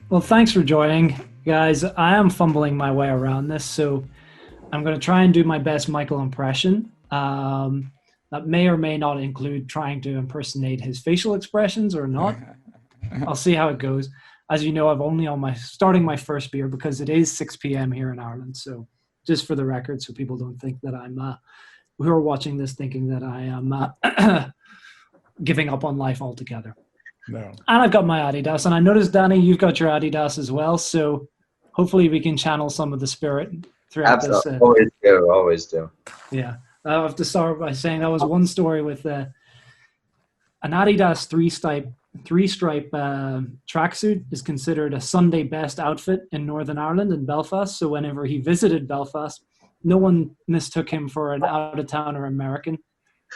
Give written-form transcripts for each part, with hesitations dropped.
Well, thanks for joining, guys. I am fumbling my way around this, so I'm going to try and do my best Michael impression. That may or may not include trying to impersonate his facial expressions or not. I'll see how it goes. As you know, I've only on my starting my first beer because it is 6 p.m. here in Ireland. So, just for the record, so people don't think that I'm who are watching this thinking that I am giving up on life altogether. No. And I've got my Adidas, and I noticed, Danny, you've got your Adidas as well. So hopefully we can channel some of the spirit throughout Absolutely. this. Always do. Yeah. I have to start by saying that was one story with an Adidas three-stripe tracksuit is considered a Sunday best outfit in Northern Ireland in Belfast. So whenever he visited Belfast, no one mistook him for an out-of-towner American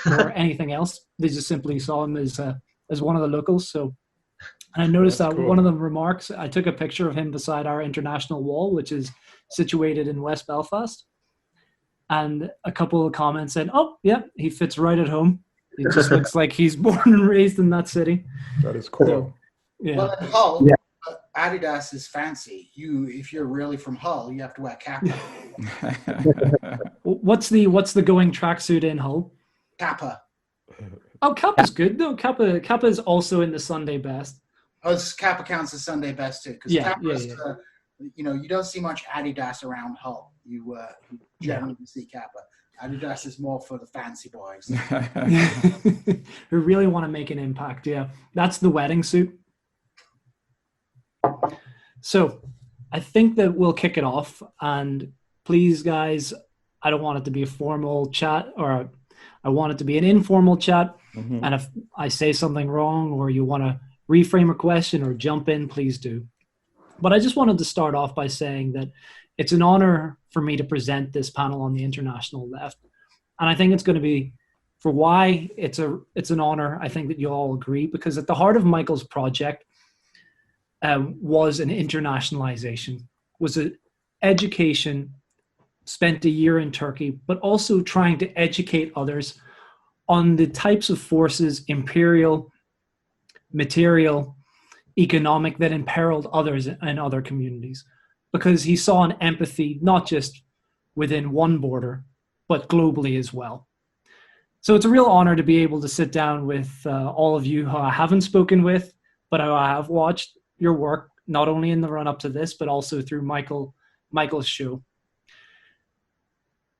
or anything else. They just simply saw him as one of the locals. So, and I noticed that cool. one of the remarks, I took a picture of him beside our international wall, which is situated in West Belfast. And a couple of comments said, "Oh, yeah, he fits right at home. He just looks like he's born and raised in that city." That is cool. So, yeah. Well, in Hull, Adidas is fancy. If you're really from Hull, you have to wear Kappa. What's the going tracksuit in Hull? Kappa. Oh, Kappa's good. No, Kappa is also in the Sunday best. Oh, Kappa counts as Sunday best too. Because you don't see much Adidas around Hull. You generally see Kappa. Adidas is more for the fancy boys. Who really want to make an impact. Yeah, that's the wedding suit. So I think that we'll kick it off. And please, guys, I don't want it to be a formal chat, or I want it to be an informal chat. Mm-hmm. And if I say something wrong or you want to reframe a question or jump in, please do. But I just wanted to start off by saying that it's an honor for me to present this panel on the international left. And I think it's going to be, for why it's an honor, I think that you'll all agree, because at the heart of Michael's project was an internationalization, was an education, spent a year in Turkey, but also trying to educate others on the types of forces, imperial, material, economic, that imperiled others and other communities, because he saw an empathy not just within one border, but globally as well. So it's a real honor to be able to sit down with all of you who I haven't spoken with, but who I have watched your work, not only in the run up to this, but also through Michael's show.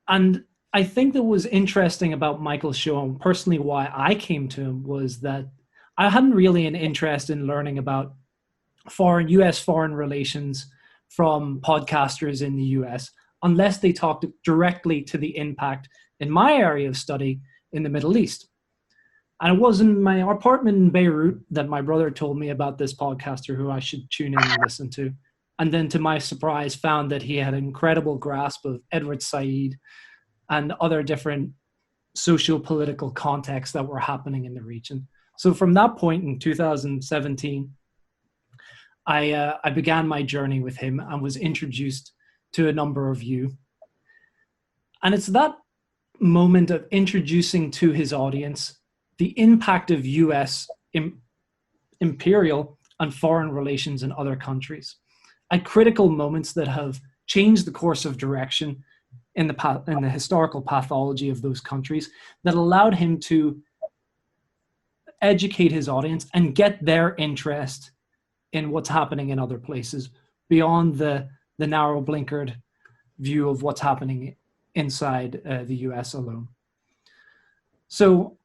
And I think that was interesting about Michael's show, and personally why I came to him, was that I hadn't really an interest in learning about U.S. foreign relations from podcasters in the U.S. unless they talked directly to the impact in my area of study in the Middle East. And it was in my apartment in Beirut that my brother told me about this podcaster who I should tune in and listen to. And then to my surprise, found that he had an incredible grasp of Edward Said and other different socio-political contexts that were happening in the region. So from that point in 2017, I began my journey with him and was introduced to a number of you. And it's that moment of introducing to his audience the impact of US imperial and foreign relations in other countries at critical moments that have changed the course of direction in the historical pathology of those countries, that allowed him to educate his audience and get their interest in what's happening in other places beyond the narrow blinkered view of what's happening inside the US alone. So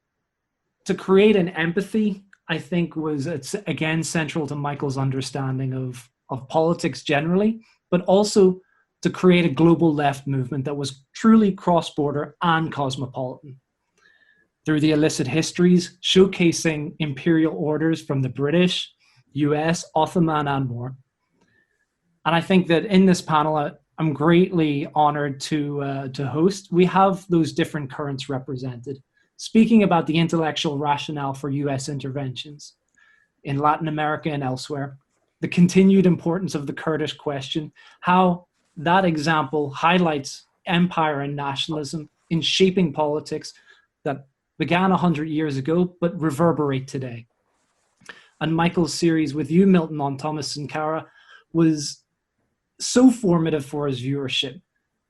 to create an empathy, I think it's again central to Michael's understanding of politics generally, but also to create a global left movement that was truly cross-border and cosmopolitan. Through the illicit histories, showcasing imperial orders from the British, US, Ottoman, and more. And I think that in this panel, I'm greatly honored to host. We have those different currents represented, speaking about the intellectual rationale for US interventions in Latin America and elsewhere, the continued importance of the Kurdish question, how that example highlights empire and nationalism in shaping politics that began 100 years ago, but reverberate today. And Michael's series with you, Milton, on Thomas Sankara, was so formative for his viewership.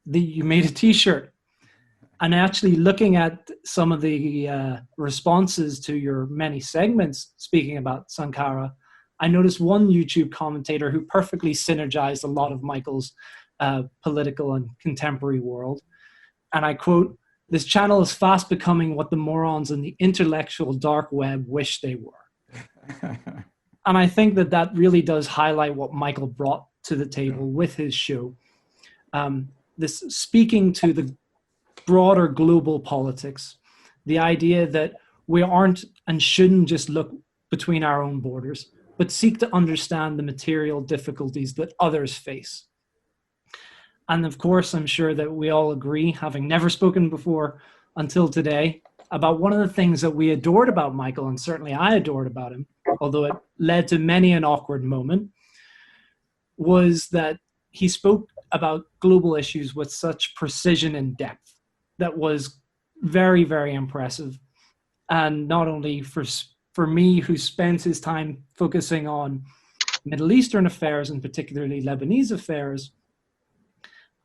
You made a t-shirt. And actually looking at some of the responses to your many segments speaking about Sankara, I noticed one YouTube commentator who perfectly synergized a lot of Michael's political and contemporary world. And I quote, "This channel is fast becoming what the morons in the intellectual dark web wish they were." And I think that that really does highlight what Michael brought to the table with his show. This speaking to the broader global politics, the idea that we aren't and shouldn't just look between our own borders, but seek to understand the material difficulties that others face. And of course, I'm sure that we all agree, having never spoken before until today, about one of the things that we adored about Michael, and certainly I adored about him, although it led to many an awkward moment, was that he spoke about global issues with such precision and depth that was very, very impressive. And not only for me, who spends his time focusing on Middle Eastern affairs and particularly Lebanese affairs,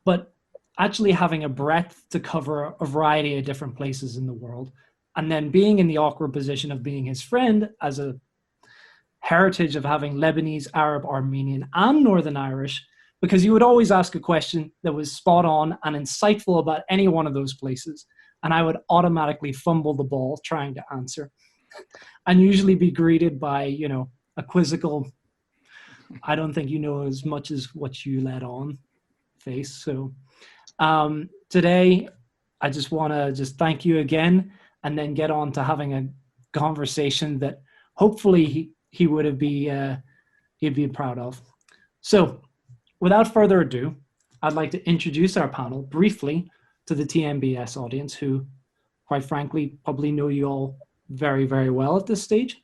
but actually having a breadth to cover a variety of different places in the world. And then being in the awkward position of being his friend as a heritage of having Lebanese, Arab, Armenian, and Northern Irish, because you would always ask a question that was spot on and insightful about any one of those places. And I would automatically fumble the ball trying to answer and usually be greeted by, a quizzical, "I don't think you know as much as what you let on" face. So today, I just want to just thank you again and then get on to having a conversation that hopefully he would he'd be proud of. So without further ado, I'd like to introduce our panel briefly to the TMBS audience, who, quite frankly, probably know you all very, very well at this stage.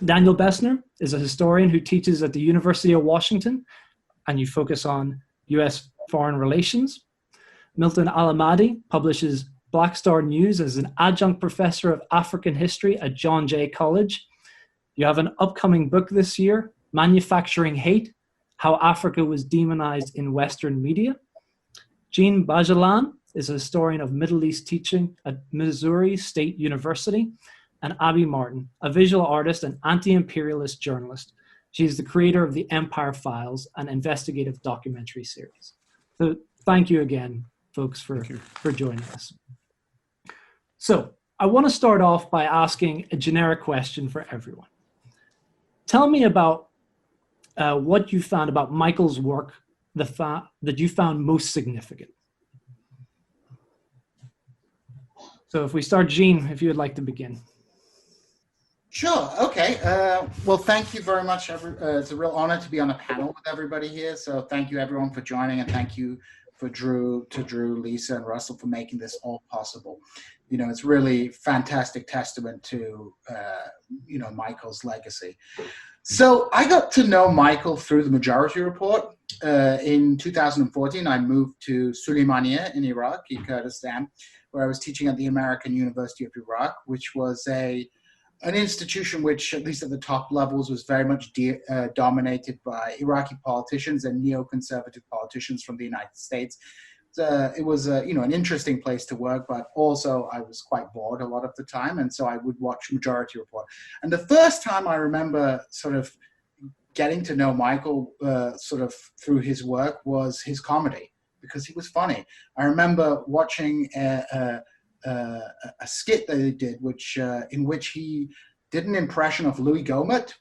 Daniel Bessner is a historian who teaches at the University of Washington, and you focus on US foreign relations. Milton Allimadi publishes Black Star News as an adjunct professor of African history at John Jay College. You have an upcoming book this year, Manufacturing Hate: How Africa Was Demonized in Western Media. Djene Bajalan is a historian of Middle East teaching at Missouri State University. And Abby Martin, a visual artist and anti-imperialist journalist. She is the creator of the Empire Files, an investigative documentary series. So thank you again, folks, for joining us. So I want to start off by asking a generic question for everyone. Tell me about what you found about Michael's work that you found most significant. So if we start, Djene, if you would like to begin. Sure. Okay. Well, thank you very much. It's a real honor to be on a panel with everybody here. So thank you everyone for joining, and thank you for Drew, Lisa, and Russell for making this all possible. It's really fantastic testament to, Michael's legacy. So I got to know Michael through the Majority Report. In 2014, I moved to Suleimania in Iraqi Kurdistan, where I was teaching at the American University of Iraq, which was an institution which, at least at the top levels, was very much dominated by Iraqi politicians and neoconservative politicians from the United States. It was an interesting place to work, but also I was quite bored a lot of the time, and so I would watch Majority Report. And the first time I remember sort of getting to know Michael sort of through his work was his comedy, because he was funny. I remember watching a skit that he did, in which he did an impression of Louis Gohmert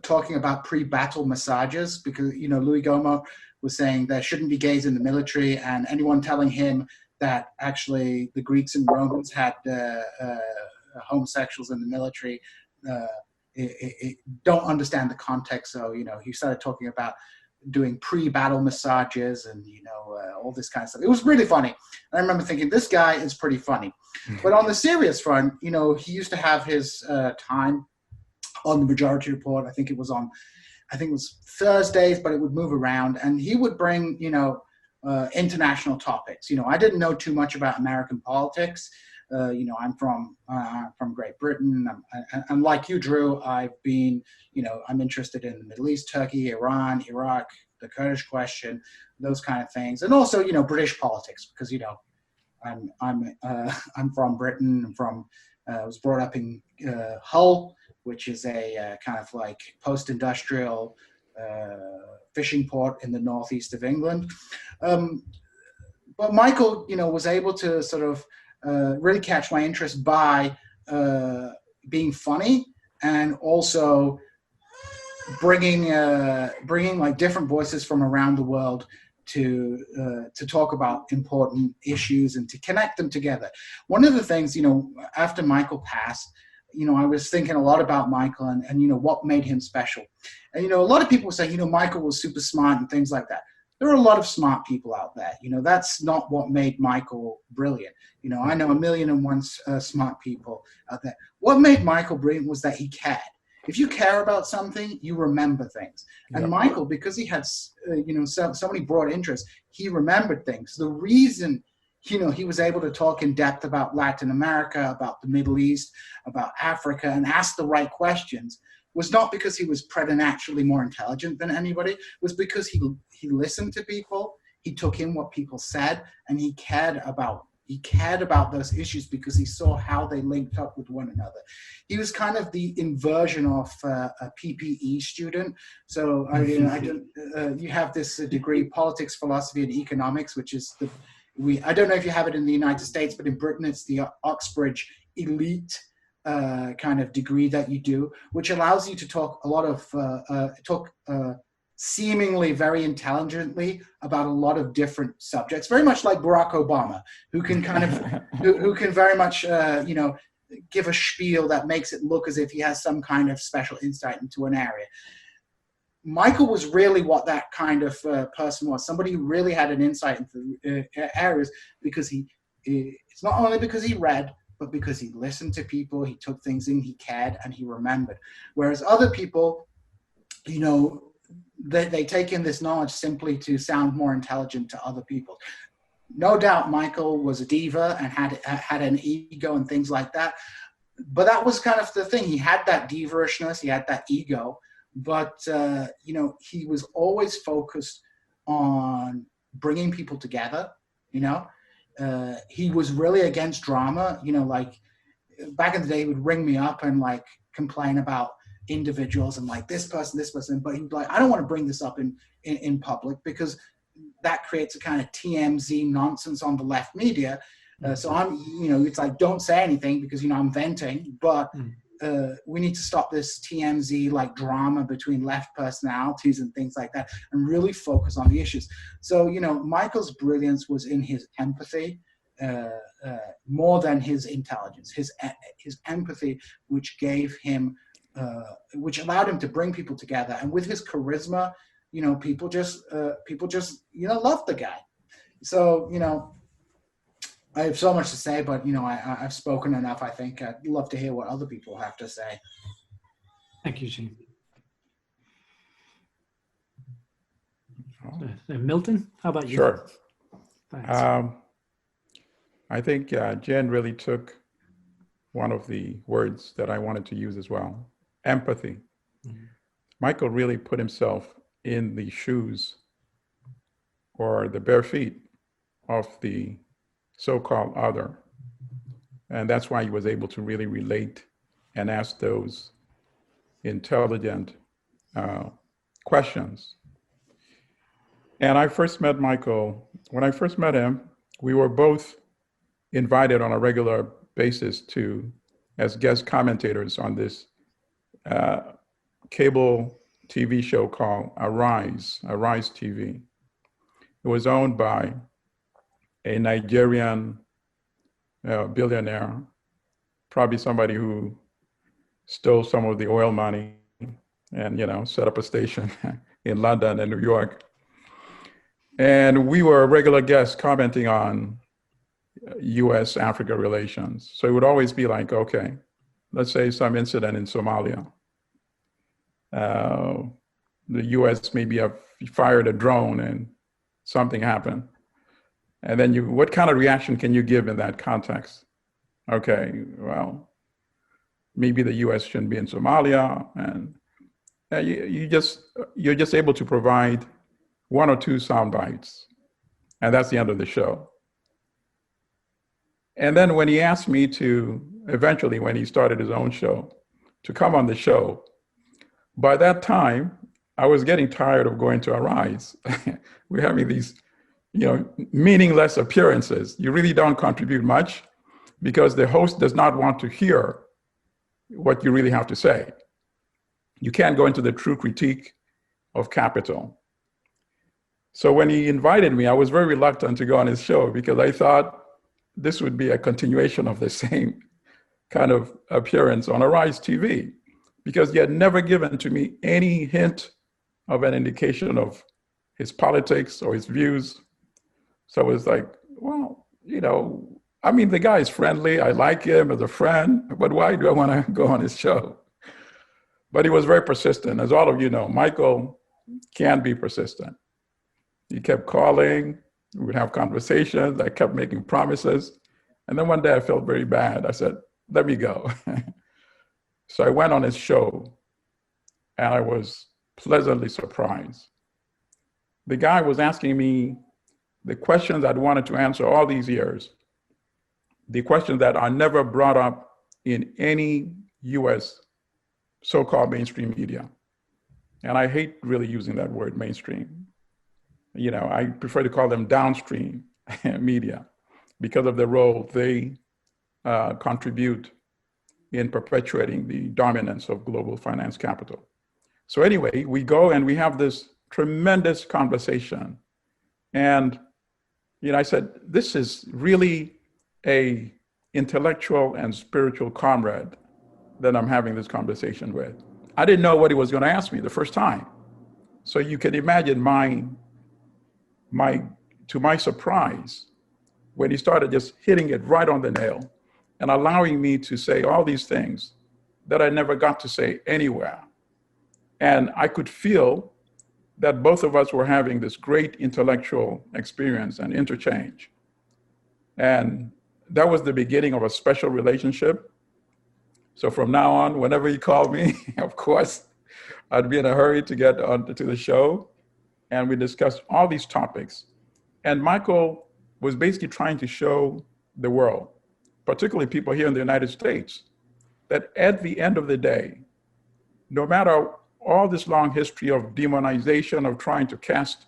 talking about pre-battle massages, because Louis Gohmert was saying there shouldn't be gays in the military, and anyone telling him that actually the Greeks and Romans had homosexuals in the military don't understand the context. So he started talking about doing pre-battle massages and all this kind of stuff. It was really funny. I remember thinking, this guy is pretty funny. But on the serious front, he used to have his time on the Majority Report. I think it was Thursdays, but it would move around, and he would bring international topics. I didn't know too much about American politics. I'm from Great Britain, and like you, Drew, I've been, I'm interested in the Middle East, Turkey, Iran, Iraq, the Kurdish question, those kind of things, and also British politics, because I'm from Britain. I was brought up in Hull, which is a kind of like post-industrial fishing port in the northeast of England. But Michael, was able to sort of really catch my interest by being funny, and also bringing like different voices from around the world to talk about important issues and to connect them together. One of the things, after Michael passed, I was thinking a lot about Michael and what made him special. And, a lot of people say, Michael was super smart and things like that. There are a lot of smart people out there. That's not what made Michael brilliant. I know 1,000,001 smart people out there. What made Michael brilliant was that he cared. If you care about something, you remember things. And Yep. Michael, because he had, so many broad interests, he remembered things. The reason, he was able to talk in depth about Latin America, about the Middle East, about Africa, and ask the right questions was not because he was preternaturally more intelligent than anybody, was because he listened to people, he took in what people said, and he cared about those issues because he saw how they linked up with one another. He was kind of the inversion of a PPE student. So you have this degree, politics, philosophy, and economics, which is I don't know if you have it in the United States, but in Britain it's the Oxbridge elite kind of degree that you do, which allows you to talk a lot of seemingly very intelligently about a lot of different subjects, very much like Barack Obama, who can kind of who can very much give a spiel that makes it look as if he has some kind of special insight into an area. Michael was really what that kind of person was, somebody who really had an insight into areas, because it's not only because he read, but because he listened to people, he took things in, he cared, and he remembered. Whereas other people, they take in this knowledge simply to sound more intelligent to other people. No doubt Michael was a diva and had an ego and things like that. But that was kind of the thing. He had that diva-ishness, he had that ego, but he was always focused on bringing people together. He was really against drama. Like back in the day, he would ring me up and like complain about individuals and like this person, but he'd be like, I don't want to bring this up in public because that creates a kind of TMZ nonsense on the left media. So I'm, it's like, don't say anything because, I'm venting, but we need to stop this TMZ like drama between left personalities and things like that and really focus on the issues. So, Michael's brilliance was in his empathy more than his intelligence, his empathy, which gave him, which allowed him to bring people together. And with his charisma, people just loved the guy. So, I have so much to say, but I've spoken enough. I think I'd love to hear what other people have to say. Thank you, Djene. Milton, how about you? Sure. Thanks. I think Jen really took one of the words that I wanted to use as well, empathy. Mm-hmm. Michael really put himself in the shoes or the bare feet of the so-called other. And that's why he was able to really relate and ask those intelligent questions. And I first met Michael, when I first met him, we were both invited on a regular basis as guest commentators on this cable TV show called Arise TV. It was owned by a Nigerian billionaire, probably somebody who stole some of the oil money and set up a station in London and New York. And we were regular guests commenting on US-Africa relations. So it would always be like, okay, let's say some incident in Somalia. The US maybe have fired a drone and something happened. And then what kind of reaction can you give in that context? Okay, well, maybe the US shouldn't be in Somalia. And you're just able to provide one or two sound bites, and that's the end of the show. And then when he asked me to, eventually when he started his own show, to come on the show, by that time, I was getting tired of going to Arise. We're having these, meaningless appearances. You really don't contribute much because the host does not want to hear what you really have to say. You can't go into the true critique of capital. So when he invited me, I was very reluctant to go on his show because I thought this would be a continuation of the same kind of appearance on Arise TV, because he had never given to me any hint of an indication of his politics or his views. So I was like, well, the guy is friendly. I like him as a friend, but why do I want to go on his show? But he was very persistent. As all of you know, Michael can be persistent. He kept calling, we would have conversations. I kept making promises. And then one day I felt very bad. I said, let me go. So I went on his show and I was pleasantly surprised. The guy was asking me the questions I'd wanted to answer all these years, the questions that are never brought up in any US so-called mainstream media. And I hate really using that word mainstream. I prefer to call them downstream media because of the role they contribute in perpetuating the dominance of global finance capital. So anyway, we go and we have this tremendous conversation. And I said, this is really a intellectual and spiritual comrade that I'm having this conversation with. I didn't know what he was going to ask me the first time. So you can imagine to my surprise, when he started just hitting it right on the nail and allowing me to say all these things that I never got to say anywhere. And I could feel that both of us were having this great intellectual experience and interchange. And that was the beginning of a special relationship. So from now on, whenever he called me, of course, I'd be in a hurry to get onto the show. And we discussed all these topics. And Michael was basically trying to show the world, particularly people here in the United States, that at the end of the day, no matter all this long history of demonization, of trying to cast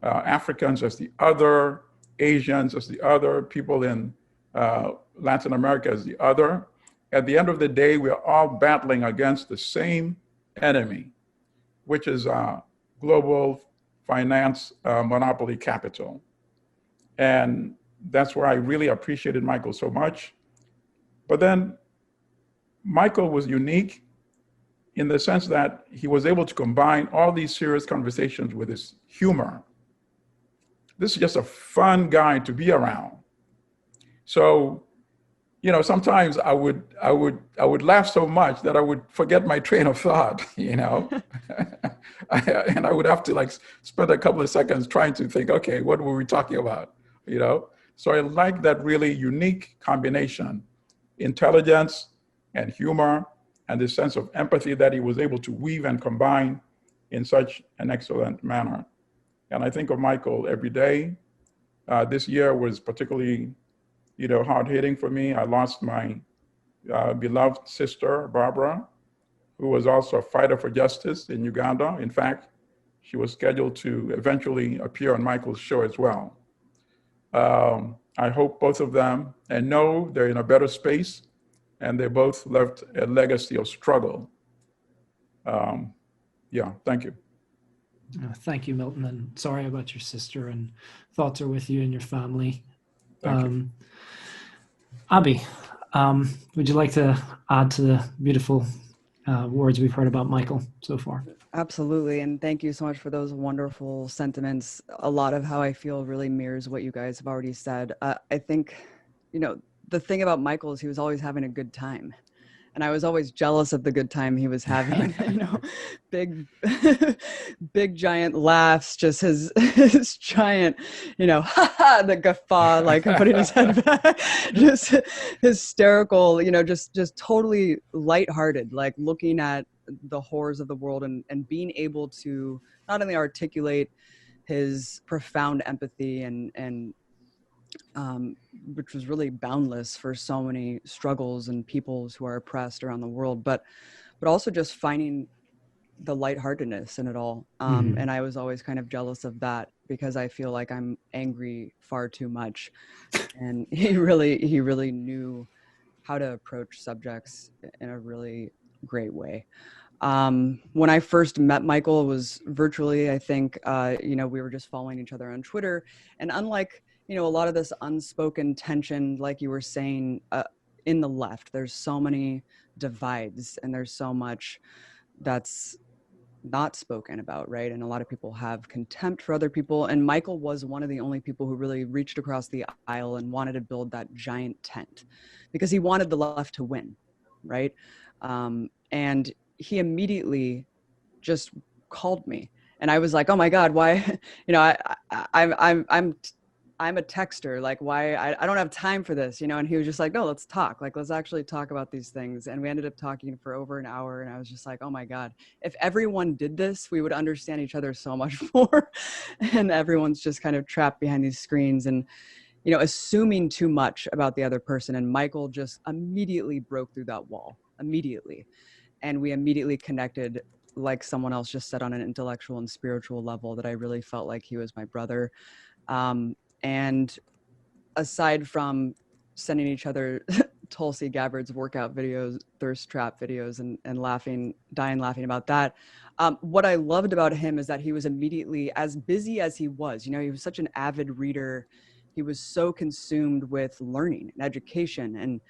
Africans as the other, Asians as the other, people in Latin America as the other, at the end of the day, we're all battling against the same enemy, which is global finance monopoly capital. And that's where I really appreciated Michael so much. But then Michael was unique in the sense that he was able to combine all these serious conversations with his humor. This is just a fun guy to be around. So, sometimes I would laugh so much that I would forget my train of thought, and I would have to spend a couple of seconds trying to think, okay, what were we talking about, So I like that really unique combination, intelligence and humor, and the sense of empathy that he was able to weave and combine in such an excellent manner. And I think of Michael every day. This year was particularly, hard-hitting for me. I lost my beloved sister, Barbara, who was also a fighter for justice in Uganda. In fact, she was scheduled to eventually appear on Michael's show as well. I hope both of them, and know they're in a better space, and they both left a legacy of struggle. Thank you. Thank you, Milton, and sorry about your sister, and thoughts are with you and your family. Thank you. Abby, would you like to add to the beautiful words we've heard about Michael so far? Absolutely, and thank you so much for those wonderful sentiments. A lot of how I feel really mirrors what you guys have already said. I think, the thing about Michael is he was always having a good time. And I was always jealous of the good time he was having, big giant laughs, just his giant, the guffaw, putting his head back, just hysterical, just totally lighthearted, looking at the horrors of the world and being able to not only articulate his profound empathy and which was really boundless for so many struggles and peoples who are oppressed around the world, but also just finding the lightheartedness in it all. And I was always kind of jealous of that because I feel like I'm angry far too much. And he really knew how to approach subjects in a really great way. When I first met Michael, it was virtually, I think, we were just following each other on Twitter. And unlike, a lot of this unspoken tension, like you were saying, in the left, there's so many divides and there's so much that's not spoken about, right? And a lot of people have contempt for other people. And Michael was one of the only people who really reached across the aisle and wanted to build that giant tent because he wanted the left to win, right? And he immediately just called me, and I was like, "Oh my God, why?" I'm a texter. Like, why? I don't have time for this, And he was just like, "No, let's talk. Like, let's actually talk about these things." And we ended up talking for over an hour. And I was just like, "Oh my God, if everyone did this, we would understand each other so much more." And everyone's just kind of trapped behind these screens and, assuming too much about the other person. And Michael just immediately broke through that wall, immediately. And we immediately connected, like someone else just said, on an intellectual and spiritual level, that I really felt like he was my brother. And aside from sending each other Tulsi Gabbard's workout videos, thirst trap videos, and dying laughing about that, what I loved about him is that he was immediately, as busy as he was, he was such an avid reader. He was so consumed with learning and education and,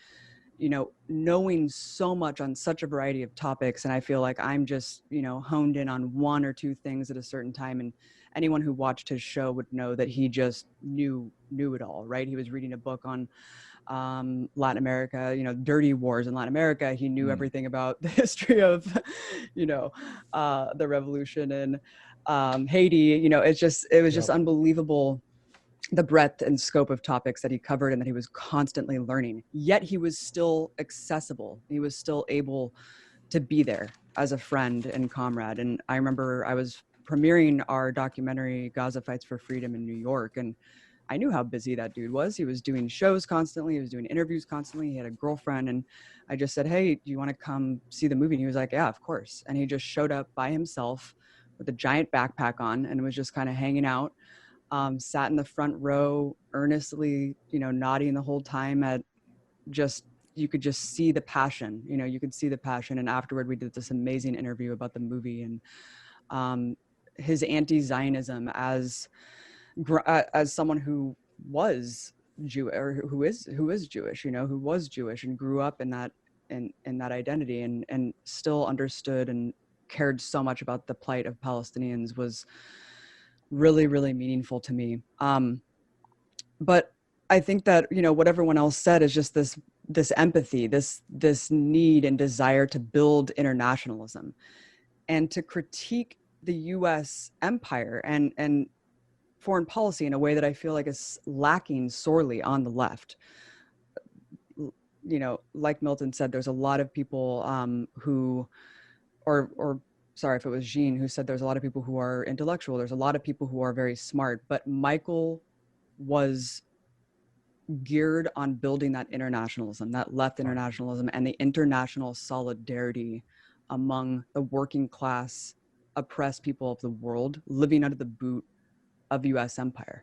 knowing so much on such a variety of topics. And I feel like I'm just, honed in on one or two things at a certain time. And anyone who watched his show would know that he just knew it all, right? He was reading a book on Latin America, dirty wars in Latin America. He knew everything about the history of, the revolution in Haiti. It was just unbelievable, the breadth and scope of topics that he covered and that he was constantly learning. Yet he was still accessible. He was still able to be there as a friend and comrade. And I remember I was premiering our documentary Gaza Fights for Freedom in New York, and I knew how busy that dude was. He was doing shows constantly. He was doing interviews constantly. He had a girlfriend. And I just said, "Hey, do you want to come see the movie?" And he was like, "Yeah, of course." And he just showed up by himself with a giant backpack on and was just kind of hanging out. Sat in the front row earnestly, nodding the whole time at you could just see the passion, you could see the passion. And afterward, we did this amazing interview about the movie and his anti-Zionism as someone who was Jew or who is Jewish, who was Jewish and grew up in that identity and still understood and cared so much about the plight of Palestinians was really, really meaningful to me. But I think that, what everyone else said is just this empathy, this need and desire to build internationalism and to critique the US empire and foreign policy in a way that I feel like is lacking sorely on the left. Like Milton said, there's a lot of people sorry if it was Djene who said there's a lot of people who are intellectual. There's a lot of people who are very smart, but Michael was geared on building that internationalism, that left internationalism and the international solidarity among the working class, oppressed people of the world living under the boot of US empire.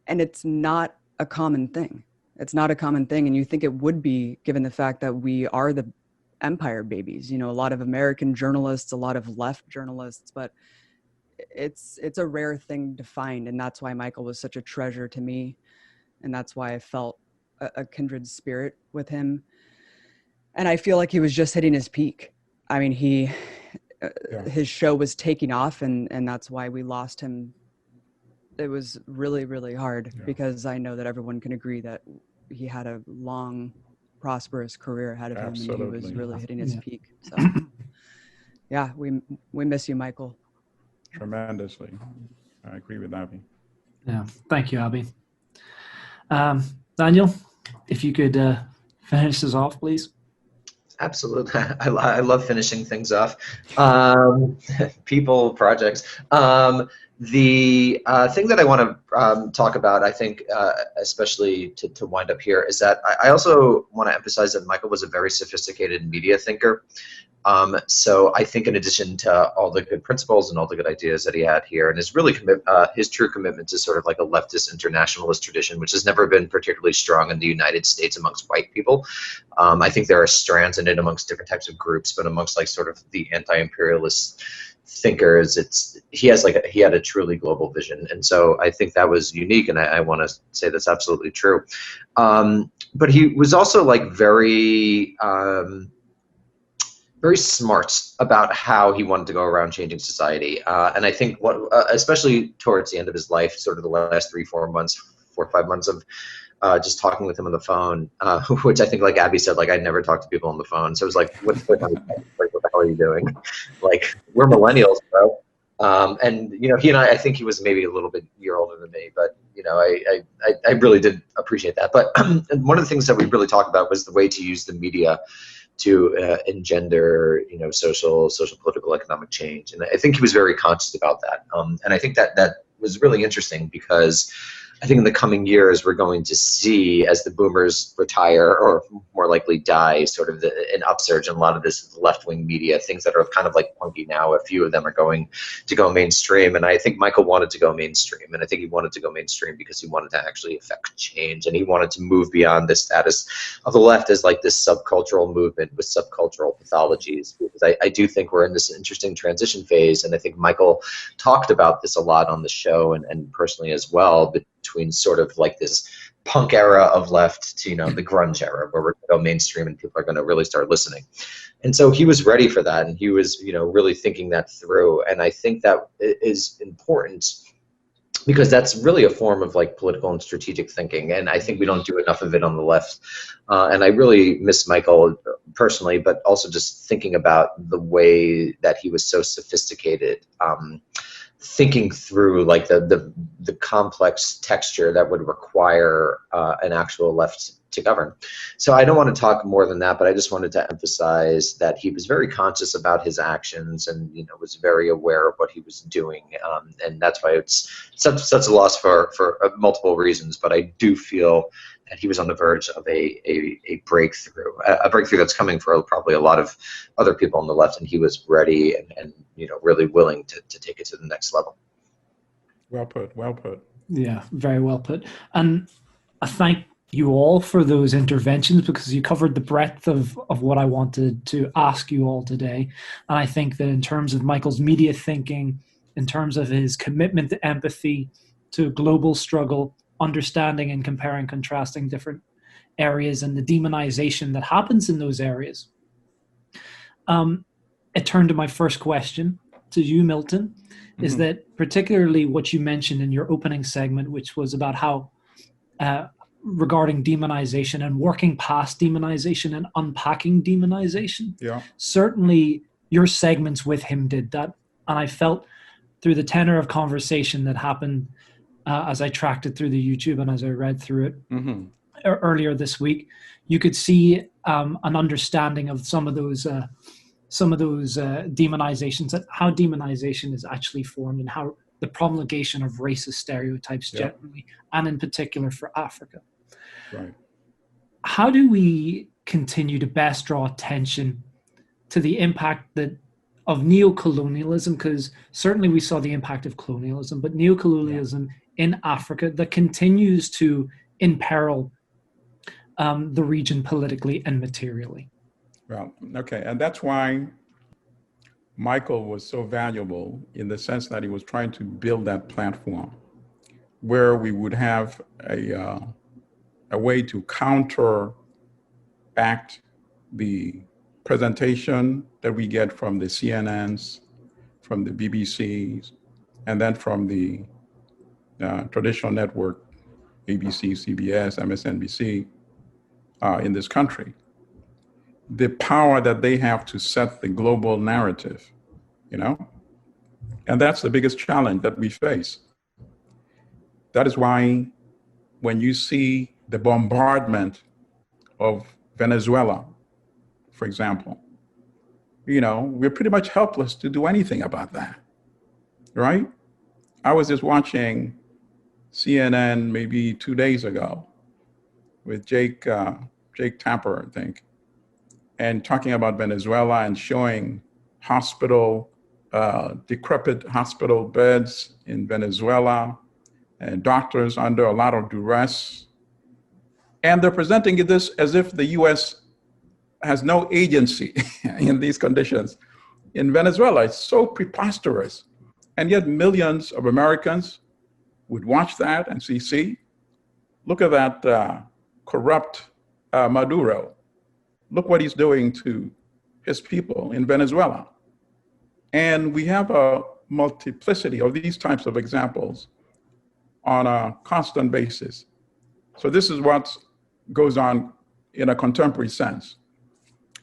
And it's not a common thing. It's not a common thing. And you think it would be, given the fact that we are the empire babies, a lot of American journalists, a lot of left journalists, but it's a rare thing to find. And that's why Michael was such a treasure to me. And that's why I felt a kindred spirit with him. And I feel like he was just hitting his peak. I mean, his show was taking off and that's why we lost him. It was really, really hard because I know that everyone can agree that he had a long, prosperous career ahead of him, and he was really hitting his peak. So, we miss you, Michael. Tremendously. I agree with Abby. Yeah, thank you, Abby. Daniel, if you could finish this off, please. Absolutely. I love finishing things off. People, projects. The thing that I want to talk about, I think, especially to wind up here, is that I also want to emphasize that Michael was a very sophisticated media thinker. So I think in addition to all the good principles and all the good ideas that he had here, and his true commitment to sort of like a leftist internationalist tradition, which has never been particularly strong in the United States amongst white people. I think there are strands in it amongst different types of groups, but amongst like sort of the anti-imperialist thinkers, he had a truly global vision, and so I think that was unique, and I want to say that's absolutely true. But he was also like very smart about how he wanted to go around changing society. And I think especially towards the end of his life, sort of the last 4 or 5 months of just talking with him on the phone, which I think, like Abby said, like I never talk to people on the phone. So it was like, what the hell are you doing? Like, we're millennials, bro. And, you know, he and I think he was maybe a little bit year older than me, but, you know, I really did appreciate that. But one of the things that we really talked about was the way to use the media to engender, you know, social, political, economic change. And I think he was very conscious about that. And I think that was really interesting, because I think in the coming years, we're going to see, as the boomers retire or more likely die, sort of an upsurge in a lot of this left-wing media, things that are kind of like punky now. A few of them are going to go mainstream. And I think Michael wanted to go mainstream. And I think he wanted to go mainstream because he wanted to actually affect change. And he wanted to move beyond the status of the left as like this subcultural movement with subcultural pathologies. Because I do think we're in this interesting transition phase. And I think Michael talked about this a lot on the show and personally as well, between sort of like this punk era of left to, you know, the grunge era, where we're going to go mainstream and people are going to really start listening. And so he was ready for that, and he was, you know, really thinking that through. And I think that is important, because that's really a form of like political and strategic thinking, and I think we don't do enough of it on the left. And I really miss Michael personally, but also just thinking about the way that he was so sophisticated, thinking through like the complex texture that would require an actual left to govern. So I don't want to talk more than that, but I just wanted to emphasize that he was very conscious about his actions, and, you know, was very aware of what he was doing. And that's why it's such a loss for multiple reasons. But I do feel that he was on the verge of a breakthrough that's coming for probably a lot of other people on the left, and he was ready and you know, really willing to take it to the next level. Well put. Yeah, very well put. And I thank you all for those interventions, because you covered the breadth of what I wanted to ask you all today. And I think that in terms of Michael's media thinking, in terms of his commitment to empathy, to global struggle, understanding and comparing, contrasting different areas, and the demonization that happens in those areas, it turned to my first question to you, Milton, is that particularly what you mentioned in your opening segment, which was about how regarding demonization and working past demonization and unpacking demonization. Yeah. Certainly your segments with him did that. And I felt through the tenor of conversation that happened as I tracked it through the YouTube and as I read through it earlier this week, you could see an understanding of some of those demonizations, and how demonization is actually formed, and how the promulgation of racist stereotypes generally, and in particular for Africa. Right. How do we continue to best draw attention to the impact of neocolonialism? Because certainly we saw the impact of colonialism, but neocolonialism in Africa that continues to imperil the region politically and materially. Well, okay, and that's why Michael was so valuable, in the sense that he was trying to build that platform where we would have a way to counteract the presentation that we get from the CNNs, from the BBCs, and then from the traditional network, ABC, CBS, MSNBC, in this country. The power that they have to set the global narrative, you know? And that's the biggest challenge that we face. That is why when you see the bombardment of Venezuela, for example, you know, we're pretty much helpless to do anything about that, right? I was just watching CNN maybe 2 days ago with Jake Tapper, I think, and talking about Venezuela and showing decrepit hospital beds in Venezuela and doctors under a lot of duress. And they're presenting this as if the US has no agency in these conditions. In Venezuela, it's so preposterous. And yet millions of Americans would watch that and see, look at that corrupt Maduro. Look what he's doing to his people in Venezuela. And we have a multiplicity of these types of examples on a constant basis. So this is what goes on in a contemporary sense.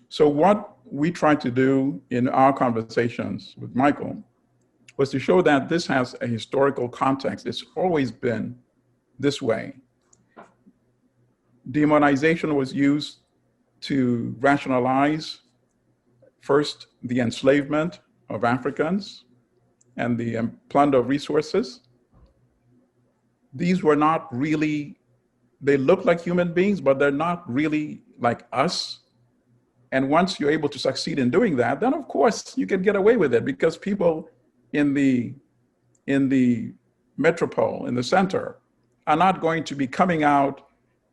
So what we tried to do in our conversations with Michael was to show that this has a historical context. It's always been this way. Demonization was used to rationalize first the enslavement of Africans and the plunder of resources. These were not really, they look like human beings, but they're not really like us. And once you're able to succeed in doing that, then of course you can get away with it, because people in the metropole, in the center, are not going to be coming out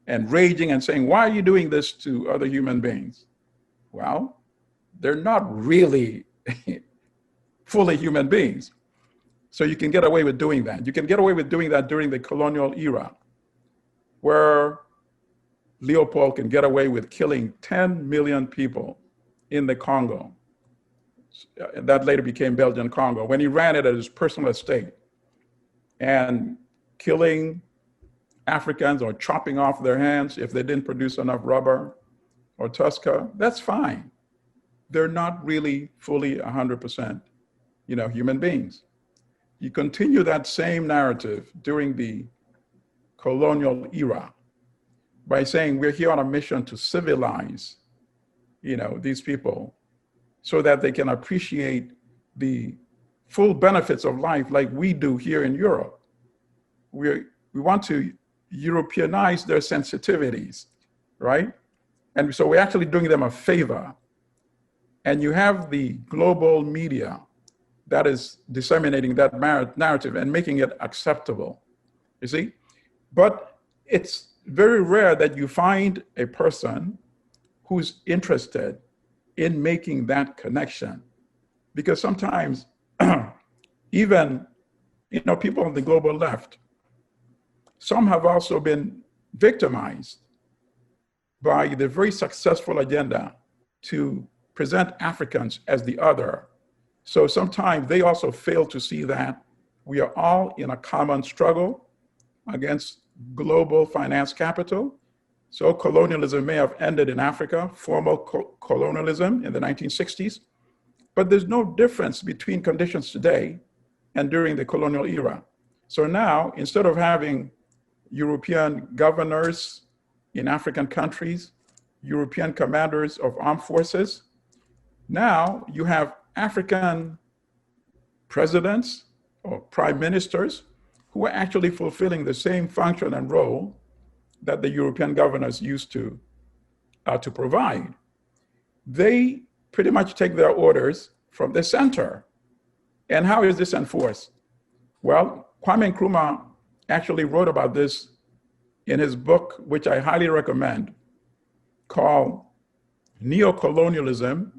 and raging and saying, why are you doing this to other human beings? Well, they're not really fully human beings. So you can get away with doing that. You can get away with doing that during the colonial era, where Leopold can get away with killing 10 million people in the Congo. That later became Belgian Congo, when he ran it at his personal estate, and killing Africans or chopping off their hands if they didn't produce enough rubber or Tusker. That's fine. They're not really fully 100%, human beings. You continue that same narrative during the colonial era by saying we're here on a mission to civilize, these people, so that they can appreciate the full benefits of life like we do here in Europe. We want to Europeanize their sensitivities, right? And so we're actually doing them a favor. And you have the global media that is disseminating that narrative and making it acceptable, you see? But it's very rare that you find a person who's interested in making that connection. Because sometimes even, people on the global left, some have also been victimized by the very successful agenda to present Africans as the other. So sometimes they also fail to see that we are all in a common struggle against global finance capital. So colonialism may have ended in Africa, formal colonialism in the 1960s, but there's no difference between conditions today and during the colonial era. So now, instead of having European governors in African countries, European commanders of armed forces, now you have African presidents or prime ministers who are actually fulfilling the same function and role that the European governors used to provide. They pretty much take their orders from the center. And how is this enforced? Well, Kwame Nkrumah actually wrote about this in his book, which I highly recommend, called Neocolonialism,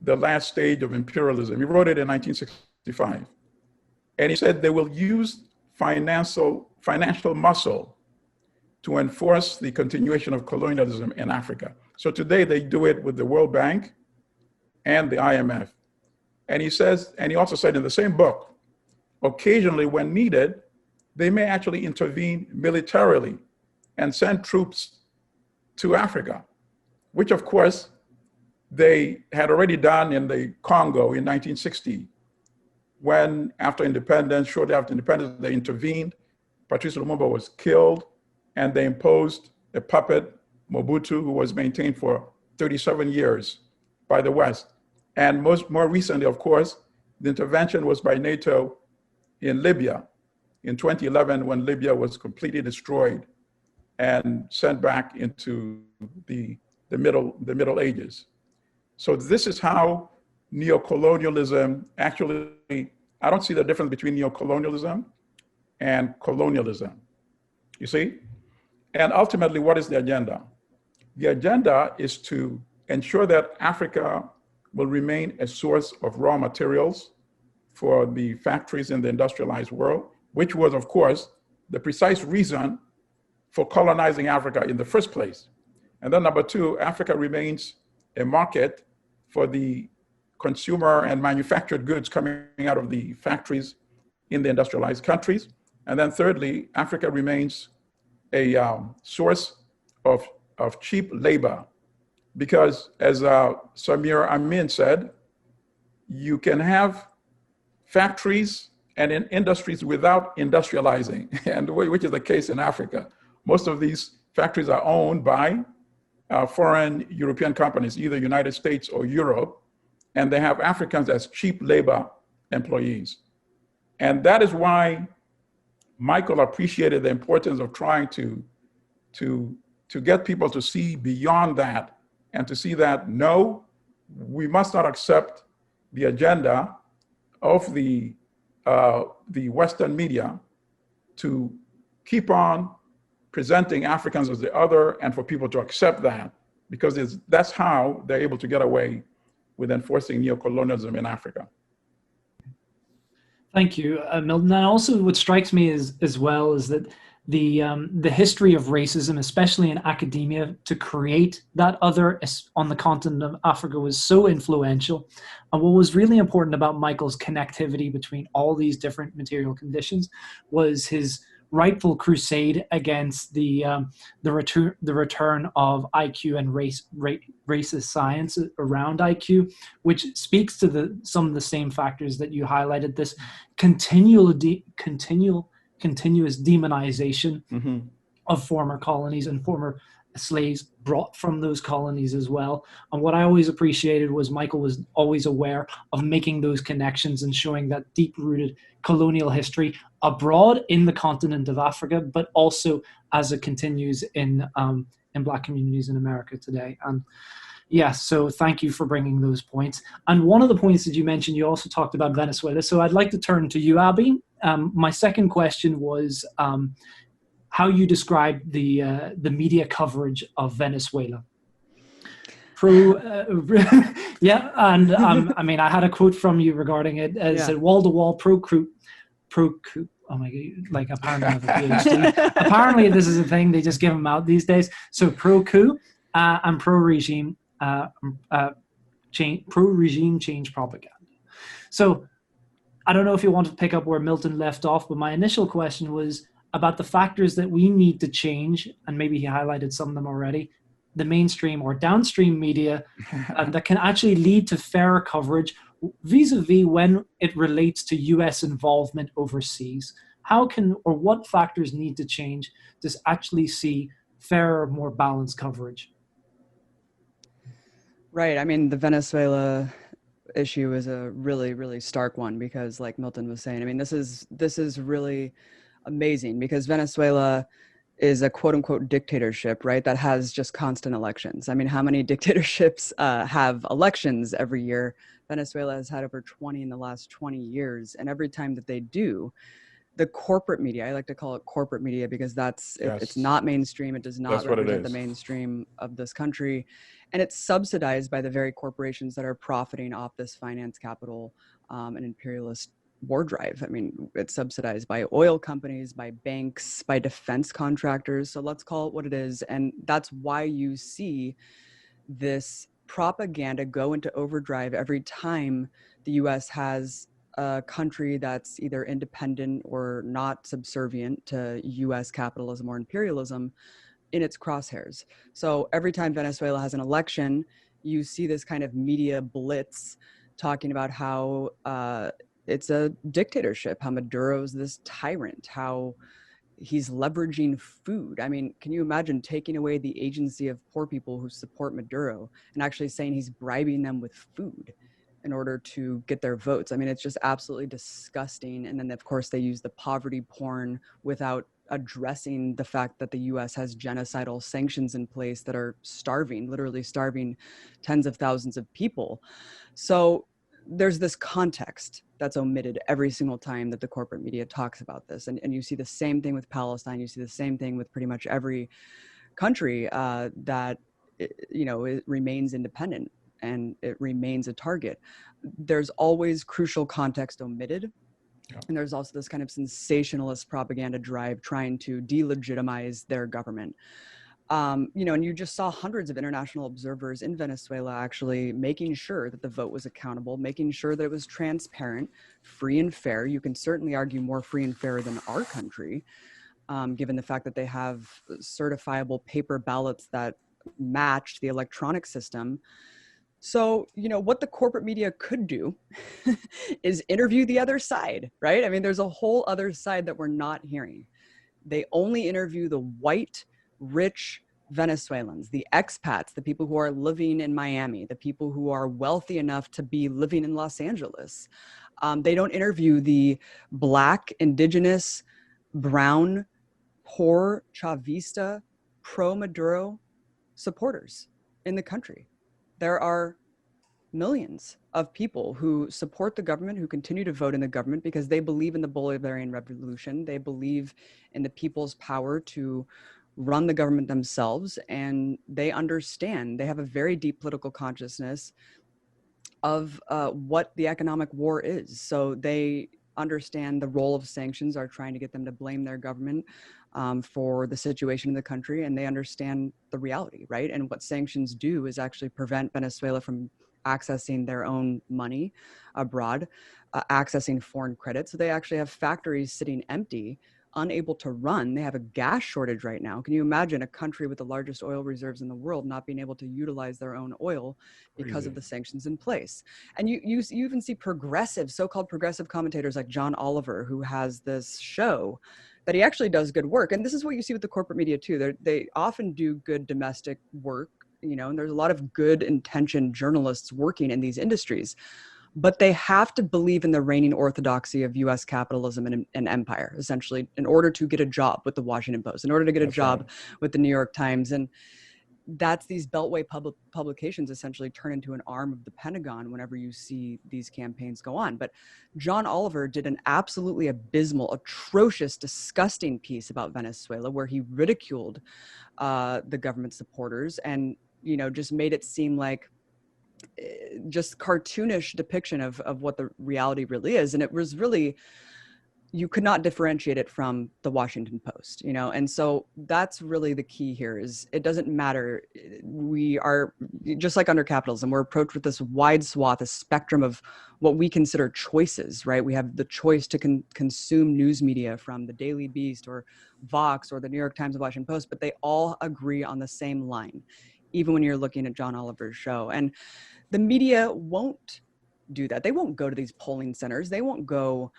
the Last Stage of Imperialism. He wrote it in 1965. And he said they will use financial muscle to enforce the continuation of colonialism in Africa. So today they do it with the World Bank and the IMF. And he also said in the same book, occasionally when needed, they may actually intervene militarily and send troops to Africa, which of course they had already done in the Congo in 1960, when shortly after independence, they intervened. Patrice Lumumba was killed, and they imposed a puppet, Mobutu, who was maintained for 37 years by the West. And more recently, of course, the intervention was by NATO in Libya in 2011 when Libya was completely destroyed and sent back into the Middle Ages. So this is how neocolonialism actually, I don't see the difference between neocolonialism and colonialism, you see? And ultimately, what is the agenda? The agenda is to ensure that Africa will remain a source of raw materials for the factories in the industrialized world, which was, of course, the precise reason for colonizing Africa in the first place. And then number two, Africa remains a market for the consumer and manufactured goods coming out of the factories in the industrialized countries. And then thirdly, Africa remains a source of cheap labor, because as Samir Amin said, you can have factories and in industries without industrializing, and which is the case in Africa. Most of these factories are owned by foreign European companies, either United States or Europe, and they have Africans as cheap labor employees. And that is why Michael appreciated the importance of trying to get people to see beyond that and to see that, no, we must not accept the agenda of the Western media to keep on presenting Africans as the other, and for people to accept that, because that's how they're able to get away with enforcing neocolonialism in Africa. Thank you, Milton. And also what strikes me as well is that the history of racism, especially in academia, to create that other on the continent of Africa was so influential. And what was really important about Michael's connectivity between all these different material conditions was his rightful crusade against the return of IQ and racist science around IQ, which speaks to some of the same factors that you highlighted. This continuous demonization of former colonies and former slaves brought from those colonies as well. And what I always appreciated was Michael was always aware of making those connections and showing that deep-rooted colonial history abroad in the continent of Africa, but also as it continues in Black communities in America today. And yes, so thank you for bringing those points. And one of the points that you mentioned, you also talked about Venezuela. So I'd like to turn to you, Abby. My second question was how you described the media coverage of Venezuela. Yeah, and I mean, I had a quote from you regarding it. It said wall-to-wall pro-coup. Oh my God, like apparently I have a PhD. Apparently this is a thing, they just give them out these days. So pro-coup and pro-regime change propaganda. So I don't know if you want to pick up where Milton left off, but my initial question was about the factors that we need to change, and maybe he highlighted some of them already, the mainstream or downstream media that can actually lead to fairer coverage vis-a-vis when it relates to US involvement overseas. How can, or what factors need to change to actually see fairer, more balanced coverage? Right. I mean, the Venezuela issue is a really, really stark one because, like Milton was saying, I mean, this is really amazing because Venezuela is a quote unquote dictatorship, right? That has just constant elections. I mean, how many dictatorships have elections every year? Venezuela has had over 20 in the last 20 years. And every time that they do, the corporate media, I like to call it corporate media because it's not mainstream. It does not represent the mainstream of this country. And it's subsidized by the very corporations that are profiting off this finance capital and imperialist war drive. I mean, it's subsidized by oil companies, by banks, by defense contractors. So let's call it what it is. And that's why you see this propaganda go into overdrive every time the US has a country that's either independent or not subservient to US capitalism or imperialism in its crosshairs. So every time Venezuela has an election, you see this kind of media blitz talking about how it's a dictatorship, how Maduro's this tyrant, how he's leveraging food. I mean, can you imagine taking away the agency of poor people who support Maduro and actually saying he's bribing them with food? in order to get their votes. I mean, it's just absolutely disgusting. And then of course they use the poverty porn without addressing the fact that the US has genocidal sanctions in place that are starving, literally starving tens of thousands of people. So there's this context that's omitted every single time that the corporate media talks about this. And you see the same thing with Palestine. You see the same thing with pretty much every country that, you know, it remains independent and it remains a target. There's always crucial context omitted. Yeah. And there's also this kind of sensationalist propaganda drive trying to delegitimize their government. You know, and you just saw hundreds of international observers in Venezuela actually making sure that the vote was accountable, making sure that it was transparent, free and fair. You can certainly argue more free and fair than our country, given the fact that they have certifiable paper ballots that match the electronic system. So, you know, what the corporate media could do is interview the other side, right? I mean, there's a whole other side that we're not hearing. They only interview the white, rich Venezuelans, the expats, the people who are living in Miami, the people who are wealthy enough to be living in Los Angeles. They don't interview the Black, indigenous, brown, poor, Chavista, pro-Maduro supporters in the country. There are millions of people who support the government, who continue to vote in the government because they believe in the Bolivarian revolution. They believe in the people's power to run the government themselves. And they understand, they have a very deep political consciousness of what the economic war is. So they understand the role of sanctions are trying to get them to blame their government for the situation in the country, and they understand the reality, right? And what sanctions do is actually prevent Venezuela from accessing their own money abroad, accessing foreign credit. So they actually have factories sitting empty, unable to run. They have a gas shortage right now. Can you imagine a country with the largest oil reserves in the world not being able to utilize their own oil because of the sanctions in place? And you even see progressive, so-called progressive commentators like John Oliver, who has this show that he actually does good work. And this is what you see with the corporate media too. They often do good domestic work, you know, and there's a lot of good intentioned journalists working in these industries, but they have to believe in the reigning orthodoxy of US capitalism and empire, essentially, in order to get a job with the Washington Post, in order to get a job with the New York Times. And that's these Beltway publications essentially turn into an arm of the Pentagon whenever you see these campaigns go on. But John Oliver did an absolutely abysmal, atrocious, disgusting piece about Venezuela where he ridiculed the government supporters and, you know, just made it seem like just cartoonish depiction of what the reality really is. And it was really, you could not differentiate it from the Washington Post, you know? And so that's really the key here is it doesn't matter. We are just like under capitalism, we're approached with this wide swath, a spectrum of what we consider choices, right? We have the choice to consume news media from the Daily Beast or Vox or the New York Times or Washington Post, but they all agree on the same line, even when you're looking at John Oliver's show. And the media won't do that. They won't go to these polling centers. They won't go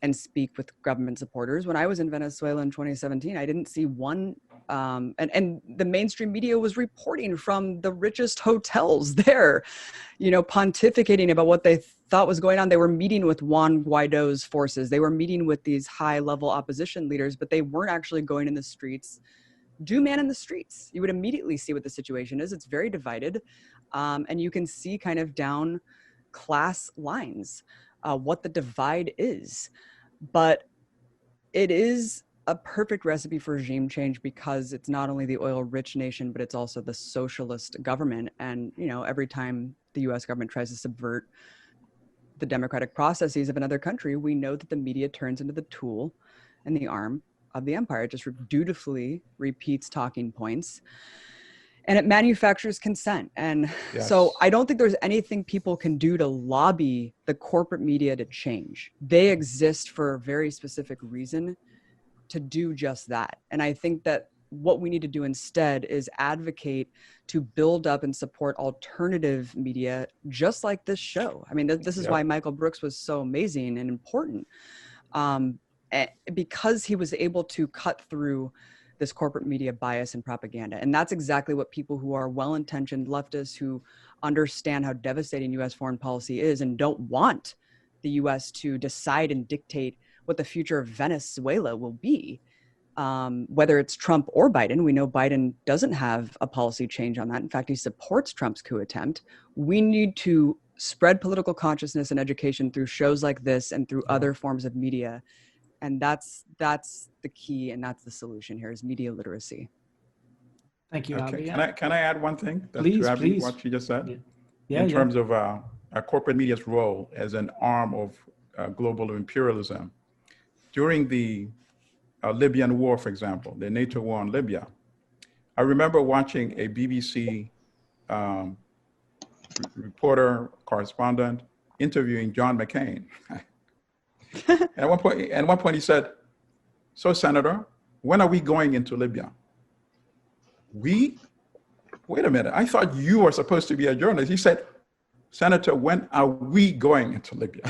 and speak with government supporters. When I was in Venezuela in 2017, I didn't see one, and the mainstream media was reporting from the richest hotels there, you know, pontificating about what they thought was going on. They were meeting with Juan Guaido's forces. They were meeting with these high-level opposition leaders, but they weren't actually going in the streets. Do man in the streets. You would immediately see what the situation is. It's very divided. And you can see kind of down class lines, what the divide is. But it is a perfect recipe for regime change because it's not only the oil-rich nation, but it's also the socialist government. And, you know, every time the US government tries to subvert the democratic processes of another country, we know that the media turns into the tool and the arm of the empire. It just dutifully repeats talking points and it manufactures consent. And so I don't think there's anything people can do to lobby the corporate media to change. They exist for a very specific reason to do just that. And I think that what we need to do instead is advocate to build up and support alternative media, just like this show. I mean, this is why Michael Brooks was so amazing and important, because he was able to cut through this corporate media bias and propaganda. And that's exactly what people who are well-intentioned leftists who understand how devastating US foreign policy is and don't want the US to decide and dictate what the future of Venezuela will be. Whether it's Trump or Biden, we know Biden doesn't have a policy change on that. In fact, he supports Trump's coup attempt. We need to spread political consciousness and education through shows like this and through other forms of media. And that's the key, and that's the solution here, is media literacy. Thank you, Okay. Abby. Can I add one thing Please, to Abby, please. what you just said? Yeah. In terms of corporate media's role as an arm of global imperialism. During the Libyan war, for example, the NATO war on Libya, I remember watching a BBC reporter, correspondent, interviewing John McCain. And at one point he said, "So, Senator, when are we going into Libya?" We? Wait a minute, I thought you were supposed to be a journalist. He said, "Senator, when are we going into Libya?"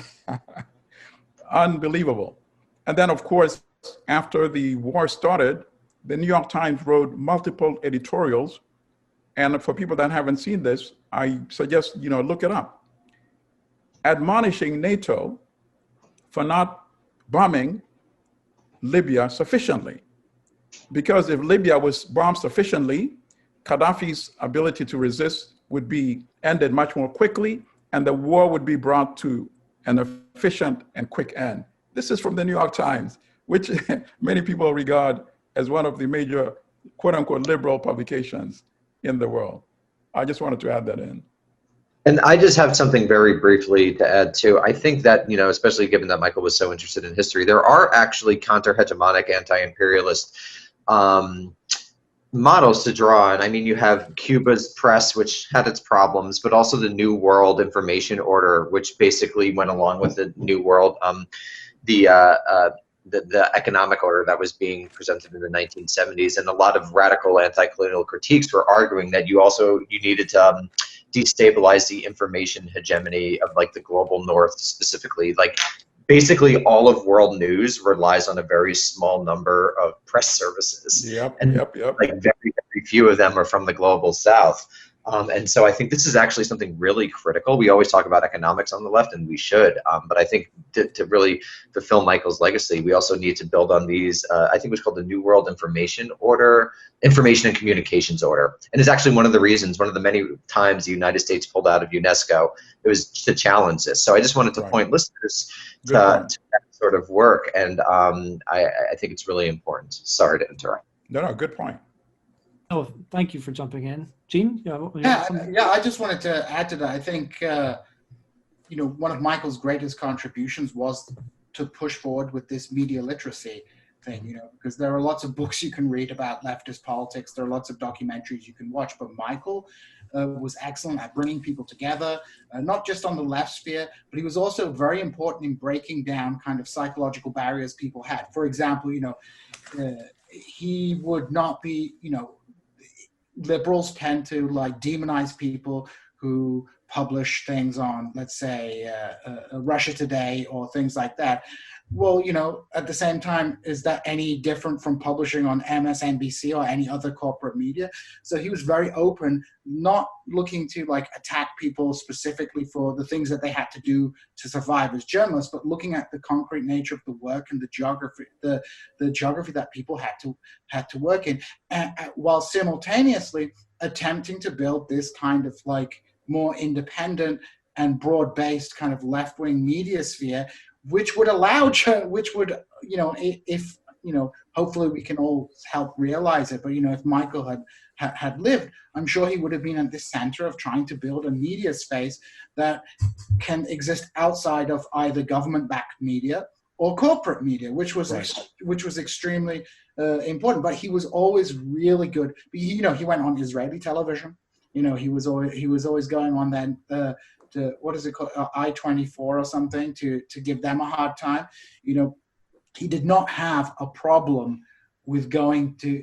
Unbelievable. And then, of course, after the war started, the New York Times wrote multiple editorials. And for people that haven't seen this, I suggest, look it up. Admonishing NATO for not bombing Libya sufficiently. Because if Libya was bombed sufficiently, Gaddafi's ability to resist would be ended much more quickly, and the war would be brought to an efficient and quick end. This is from the New York Times, which many people regard as one of the major, quote unquote, liberal publications in the world. I just wanted to add that in. And I just have something very briefly to add too. I think that, especially given that Michael was so interested in history, there are actually counter-hegemonic anti-imperialist models to draw. And I mean, you have Cuba's press, which had its problems, but also the New World Information Order, which basically went along with the New World, the economic order that was being presented in the 1970s. And a lot of radical anti-colonial critiques were arguing that you needed to destabilize the information hegemony of like the global north specifically. Like basically all of world news relies on a very small number of press services. Yep. Like very, very few of them are from the global south. And so I think this is actually something really critical. We always talk about economics on the left, and we should. But I think to really fulfill Michael's legacy, we also need to build on these, I think it was called the New World Information Order, Information and Communications Order. And it's actually one of the reasons, one of the many times the United States pulled out of UNESCO, it was to challenge this. So I just wanted to point listeners to that sort of work. And I think it's really important. Sorry to interrupt. No, good point. Oh, thank you for jumping in. Djene? I just wanted to add to that. I think, one of Michael's greatest contributions was to push forward with this media literacy thing, because there are lots of books you can read about leftist politics. There are lots of documentaries you can watch, but Michael was excellent at bringing people together, not just on the left sphere, but he was also very important in breaking down kind of psychological barriers people had. For example, he would not be, liberals tend to like demonize people who publish things on, let's say, Russia Today or things like that. Well, at the same time, is that any different from publishing on MSNBC or any other corporate media? So he was very open, not looking to like attack people specifically for the things that they had to do to survive as journalists, but looking at the concrete nature of the work and the geography, the geography that people had to work in, while simultaneously attempting to build this kind of like more independent and broad-based kind of left-wing media sphere, which would allow, if hopefully we can all help realize it. But if Michael had lived, I'm sure he would have been at the center of trying to build a media space that can exist outside of either government-backed media or corporate media, which was extremely important. But he was always really good. He went on Israeli television. He was always going on then. To what is it called, I-24 or something, to give them a hard time. He did not have a problem with going to,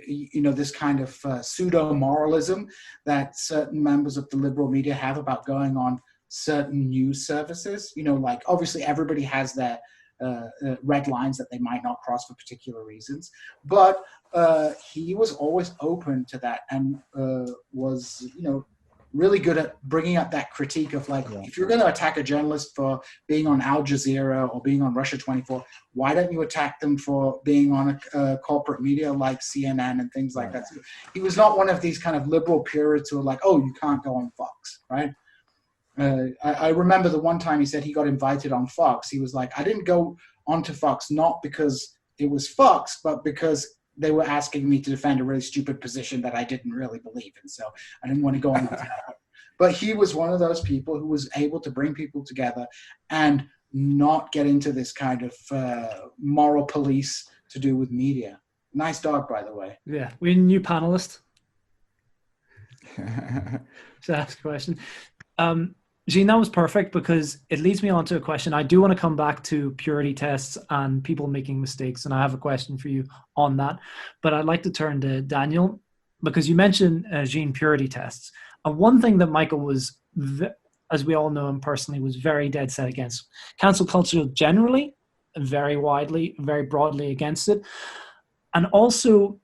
this kind of pseudo-moralism that certain members of the liberal media have about going on certain news services. Like obviously everybody has their red lines that they might not cross for particular reasons. But he was always open to that, and was, really good at bringing up that critique of like, if you're going to attack a journalist for being on Al Jazeera or being on Russia 24, why don't you attack them for being on a corporate media like CNN and things like that? So he was not one of these kind of liberal purists who are like, oh, you can't go on Fox, right? I remember the one time he said he got invited on Fox. He was like, I didn't go onto Fox not because it was Fox, but because they were asking me to defend a really stupid position that I didn't really believe in. So I didn't want to go on that. But he was one of those people who was able to bring people together and not get into this kind of moral police to do with media. Nice dog, by the way. Yeah, we're a new panelist. Should I ask a question? Djene, that was perfect because it leads me on to a question. I do want to come back to purity tests and people making mistakes, and I have a question for you on that. But I'd like to turn to Daniel because you mentioned, Djene, purity tests. And one thing that Michael was, as we all know him personally, was very dead set against. Cancel culture generally, very widely, very broadly against it. And also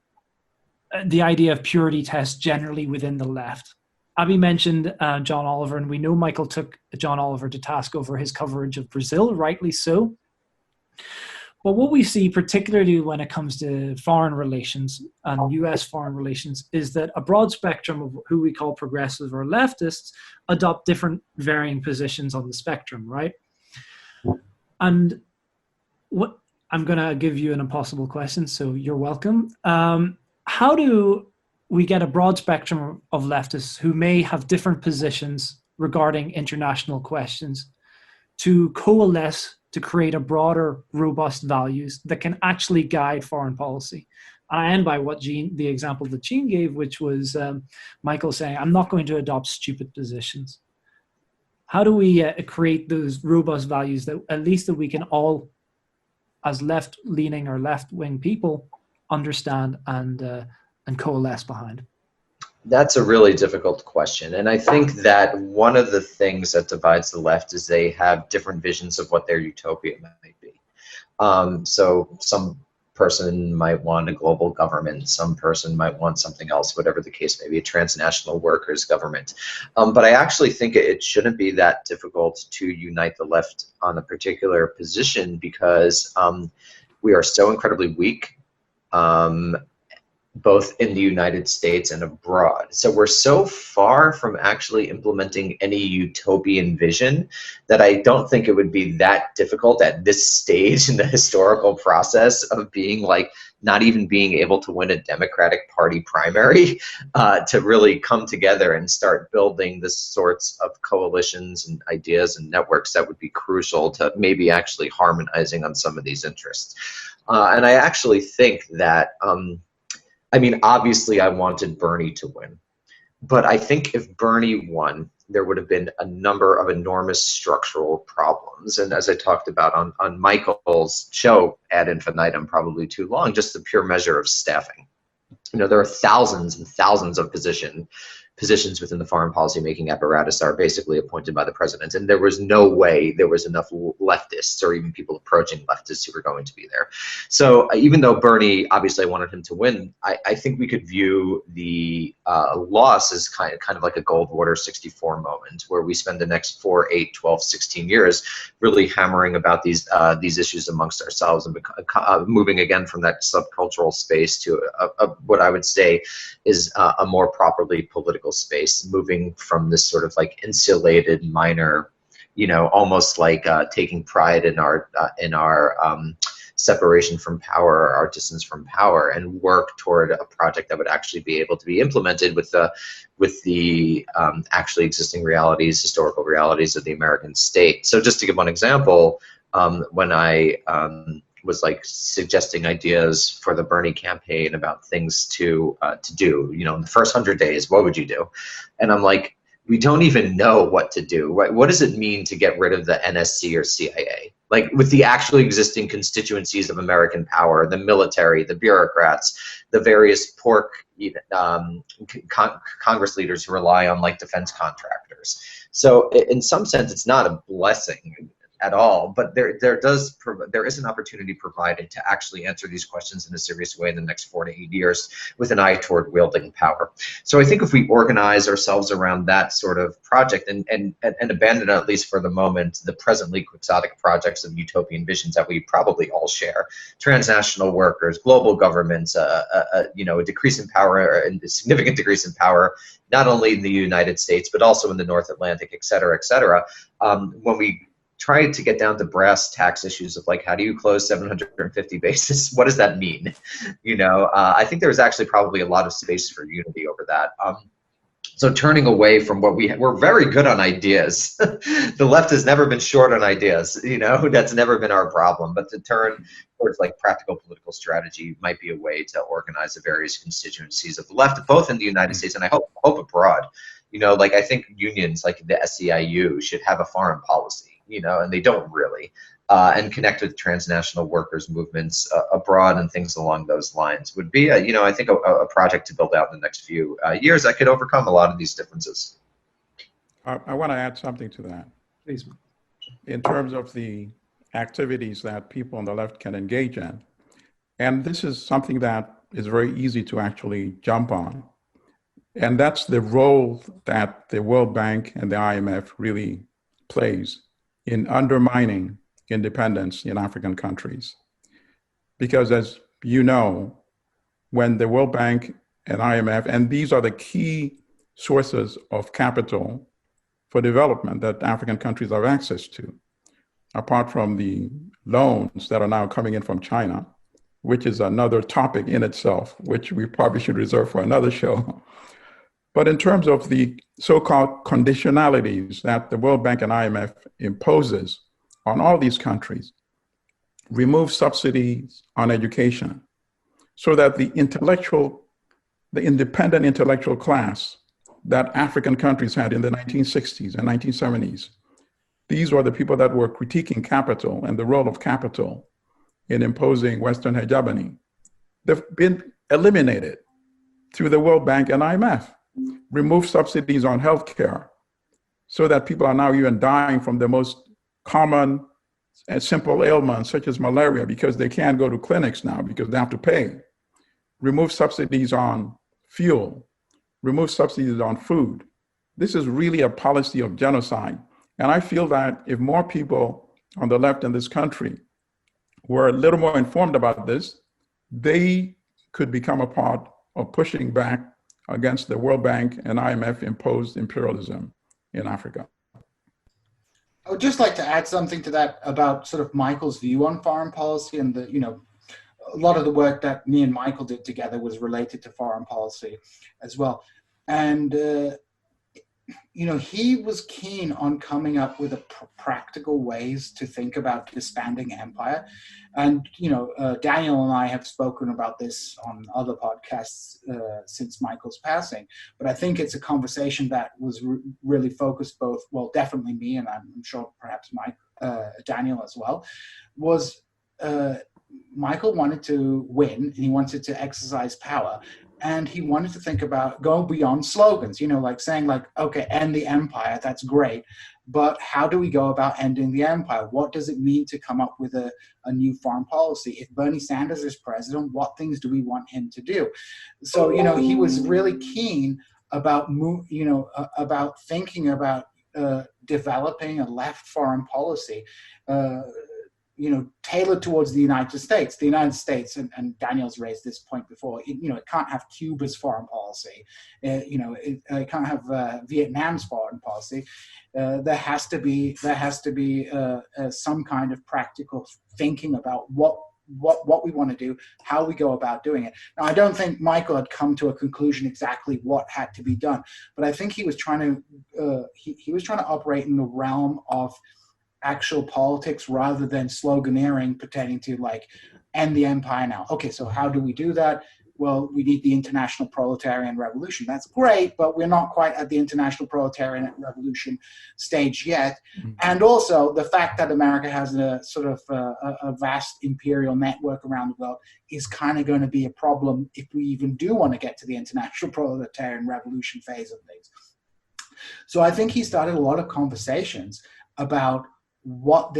the idea of purity tests generally within the left. Abby mentioned John Oliver, and we know Michael took John Oliver to task over his coverage of Brazil, rightly so. But what we see, particularly when it comes to foreign relations and US foreign relations, is that a broad spectrum of who we call progressive or leftists adopt different varying positions on the spectrum, right? And what I'm going to give you an impossible question, so you're welcome. How do we get a broad spectrum of leftists who may have different positions regarding international questions to coalesce to create a broader, robust values that can actually guide foreign policy? And I end by what the example that Djene gave, which was Michael saying, I'm not going to adopt stupid positions. How do we create those robust values that at least that we can all, as left-leaning or left-wing people, understand and coalesce behind? That's a really difficult question. And I think that one of the things that divides the left is they have different visions of what their utopia might be. So some person might want a global government, some person might want something else, whatever the case may be, a transnational workers' government. But I actually think it shouldn't be that difficult to unite the left on a particular position because we are so incredibly weak. Both in the United States and abroad. So we're so far from actually implementing any utopian vision that I don't think it would be that difficult at this stage in the historical process of being like, not even being able to win a Democratic Party primary to really come together and start building the sorts of coalitions and ideas and networks that would be crucial to maybe actually harmonizing on some of these interests. And I actually think that, I mean, obviously I wanted Bernie to win, but I think if Bernie won, there would have been a number of enormous structural problems. And as I talked about on Michael's show ad infinitum, probably too long, just the pure measure of staffing. You know, there are thousands and thousands of positions within the foreign policy making apparatus are basically appointed by the president, and there was no way there was enough leftists or even people approaching leftists who were going to be there. So even though Bernie, obviously I wanted him to win, I think we could view the loss as kind of like a Goldwater 64 moment, where we spend the next 4, 8, 12, 16 years really hammering about these issues amongst ourselves and moving again from that subcultural space to what I would say is a more properly political space, moving from this sort of like insulated minor, you know, almost like taking pride in our separation from power, our distance from power, and work toward a project that would actually be able to be implemented with the actually existing realities, historical realities of the American state. So just to give one example, when I was like suggesting ideas for the Bernie campaign about things to do, you know, in the first 100 days, what would you do? And I'm like, we don't even know what to do. Right? What does it mean to get rid of the NSC or CIA? Like with the actually existing constituencies of American power, the military, the bureaucrats, the various pork Congress leaders who rely on like defense contractors. So in some sense, it's not a blessing at all, but there is an opportunity provided to actually answer these questions in a serious way in the next 4 to 8 years with an eye toward wielding power. So I think if we organize ourselves around that sort of project and abandon, at least for the moment, the presently quixotic projects of utopian visions that we probably all share, transnational workers, global governments, a decrease in power, and a significant decrease in power, not only in the United States, but also in the North Atlantic, et cetera, et cetera. When we try to get down to brass tacks issues of like, how do you close 750 bases? What does that mean? I think there's actually probably a lot of space for unity over that. So turning away from what we're very good on ideas. The left has never been short on ideas, that's never been our problem. But to turn towards like practical political strategy might be a way to organize the various constituencies of the left, both in the United States and I hope abroad. I think unions like the SEIU should have a foreign policy, and they don't really. And connect with transnational workers movements abroad and things along those lines would be, I think a project to build out in the next few years that could overcome a lot of these differences. I want to add something to that. Please. In terms of the activities that people on the left can engage in. And this is something that is very easy to actually jump on. And that's the role that the World Bank and the IMF really plays in undermining independence in African countries. Because as you know, when the World Bank and IMF, and these are the key sources of capital for development that African countries have access to, apart from the loans that are now coming in from China, which is another topic in itself, which we probably should reserve for another show. But in terms of the so-called conditionalities that the World Bank and IMF imposes on all these countries, remove subsidies on education so that the independent intellectual class that African countries had in the 1960s and 1970s, these were the people that were critiquing capital and the role of capital in imposing Western hegemony. They've been eliminated through the World Bank and IMF. Remove subsidies on healthcare so that people are now even dying from the most common and simple ailments such as malaria because they can't go to clinics now because they have to pay. Remove subsidies on fuel. Remove subsidies on food. This is really a policy of genocide. And I feel that if more people on the left in this country were a little more informed about this, they could become a part of pushing back against the World Bank and IMF imposed imperialism in Africa. I would just like to add something to that about sort of Michael's view on foreign policy, and a lot of the work that me and Michael did together was related to foreign policy as well. And he was keen on coming up with practical ways to think about disbanding empire. And, Daniel and I have spoken about this on other podcasts since Michael's passing. But I think it's a conversation that was really focused both, well, definitely me, and I'm sure perhaps Daniel as well, was Michael wanted to win, and he wanted to exercise power. And he wanted to think about go beyond slogans, like saying like, okay, end the empire, that's great. But how do we go about ending the empire? What does it mean to come up with a new foreign policy? If Bernie Sanders is president, what things do we want him to do? So, he was really keen about, about thinking about developing a left foreign policy, tailored towards the United States. The United States, and Daniel's raised this point before, it can't have Cuba's foreign policy. It can't have Vietnam's foreign policy. There has to be some kind of practical thinking about what we want to do, how we go about doing it. Now, I don't think Michael had come to a conclusion exactly what had to be done, but I think he was trying to he was trying to operate in the realm of actual politics rather than sloganeering pertaining to like end the empire now. Okay, so how do we do that? Well, we need the international proletarian revolution. That's great, but we're not quite at the international proletarian revolution stage yet. Mm-hmm. And also the fact that America has a sort of a vast imperial network around the world is kind of going to be a problem if we even do want to get to the international proletarian revolution phase of things. So I think he started a lot of conversations about what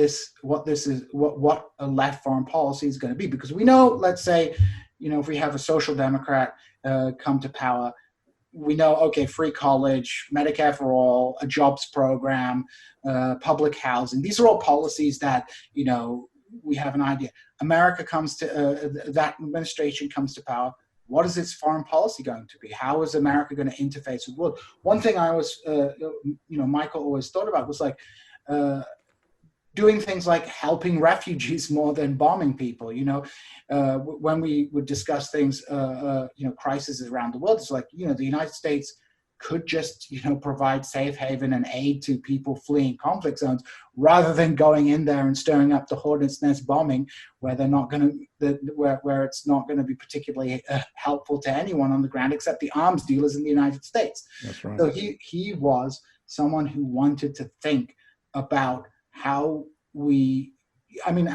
a left foreign policy is going to be. Because we know, let's say, if we have a social democrat come to power, we know, okay, free college, Medicare for all, a jobs program, public housing. These are all policies that, we have an idea. America comes to, that administration comes to power. What is its foreign policy going to be? How is America going to interface with the world? One thing I was, Michael always thought about was like doing things like helping refugees more than bombing people. When we would discuss things, crises around the world, it's like, the United States could just, provide safe haven and aid to people fleeing conflict zones, rather than going in there and stirring up the hornet's nest bombing, where they're not going to, where it's not going to be particularly helpful to anyone on the ground except the arms dealers in the United States. That's right. So he was someone who wanted to think about how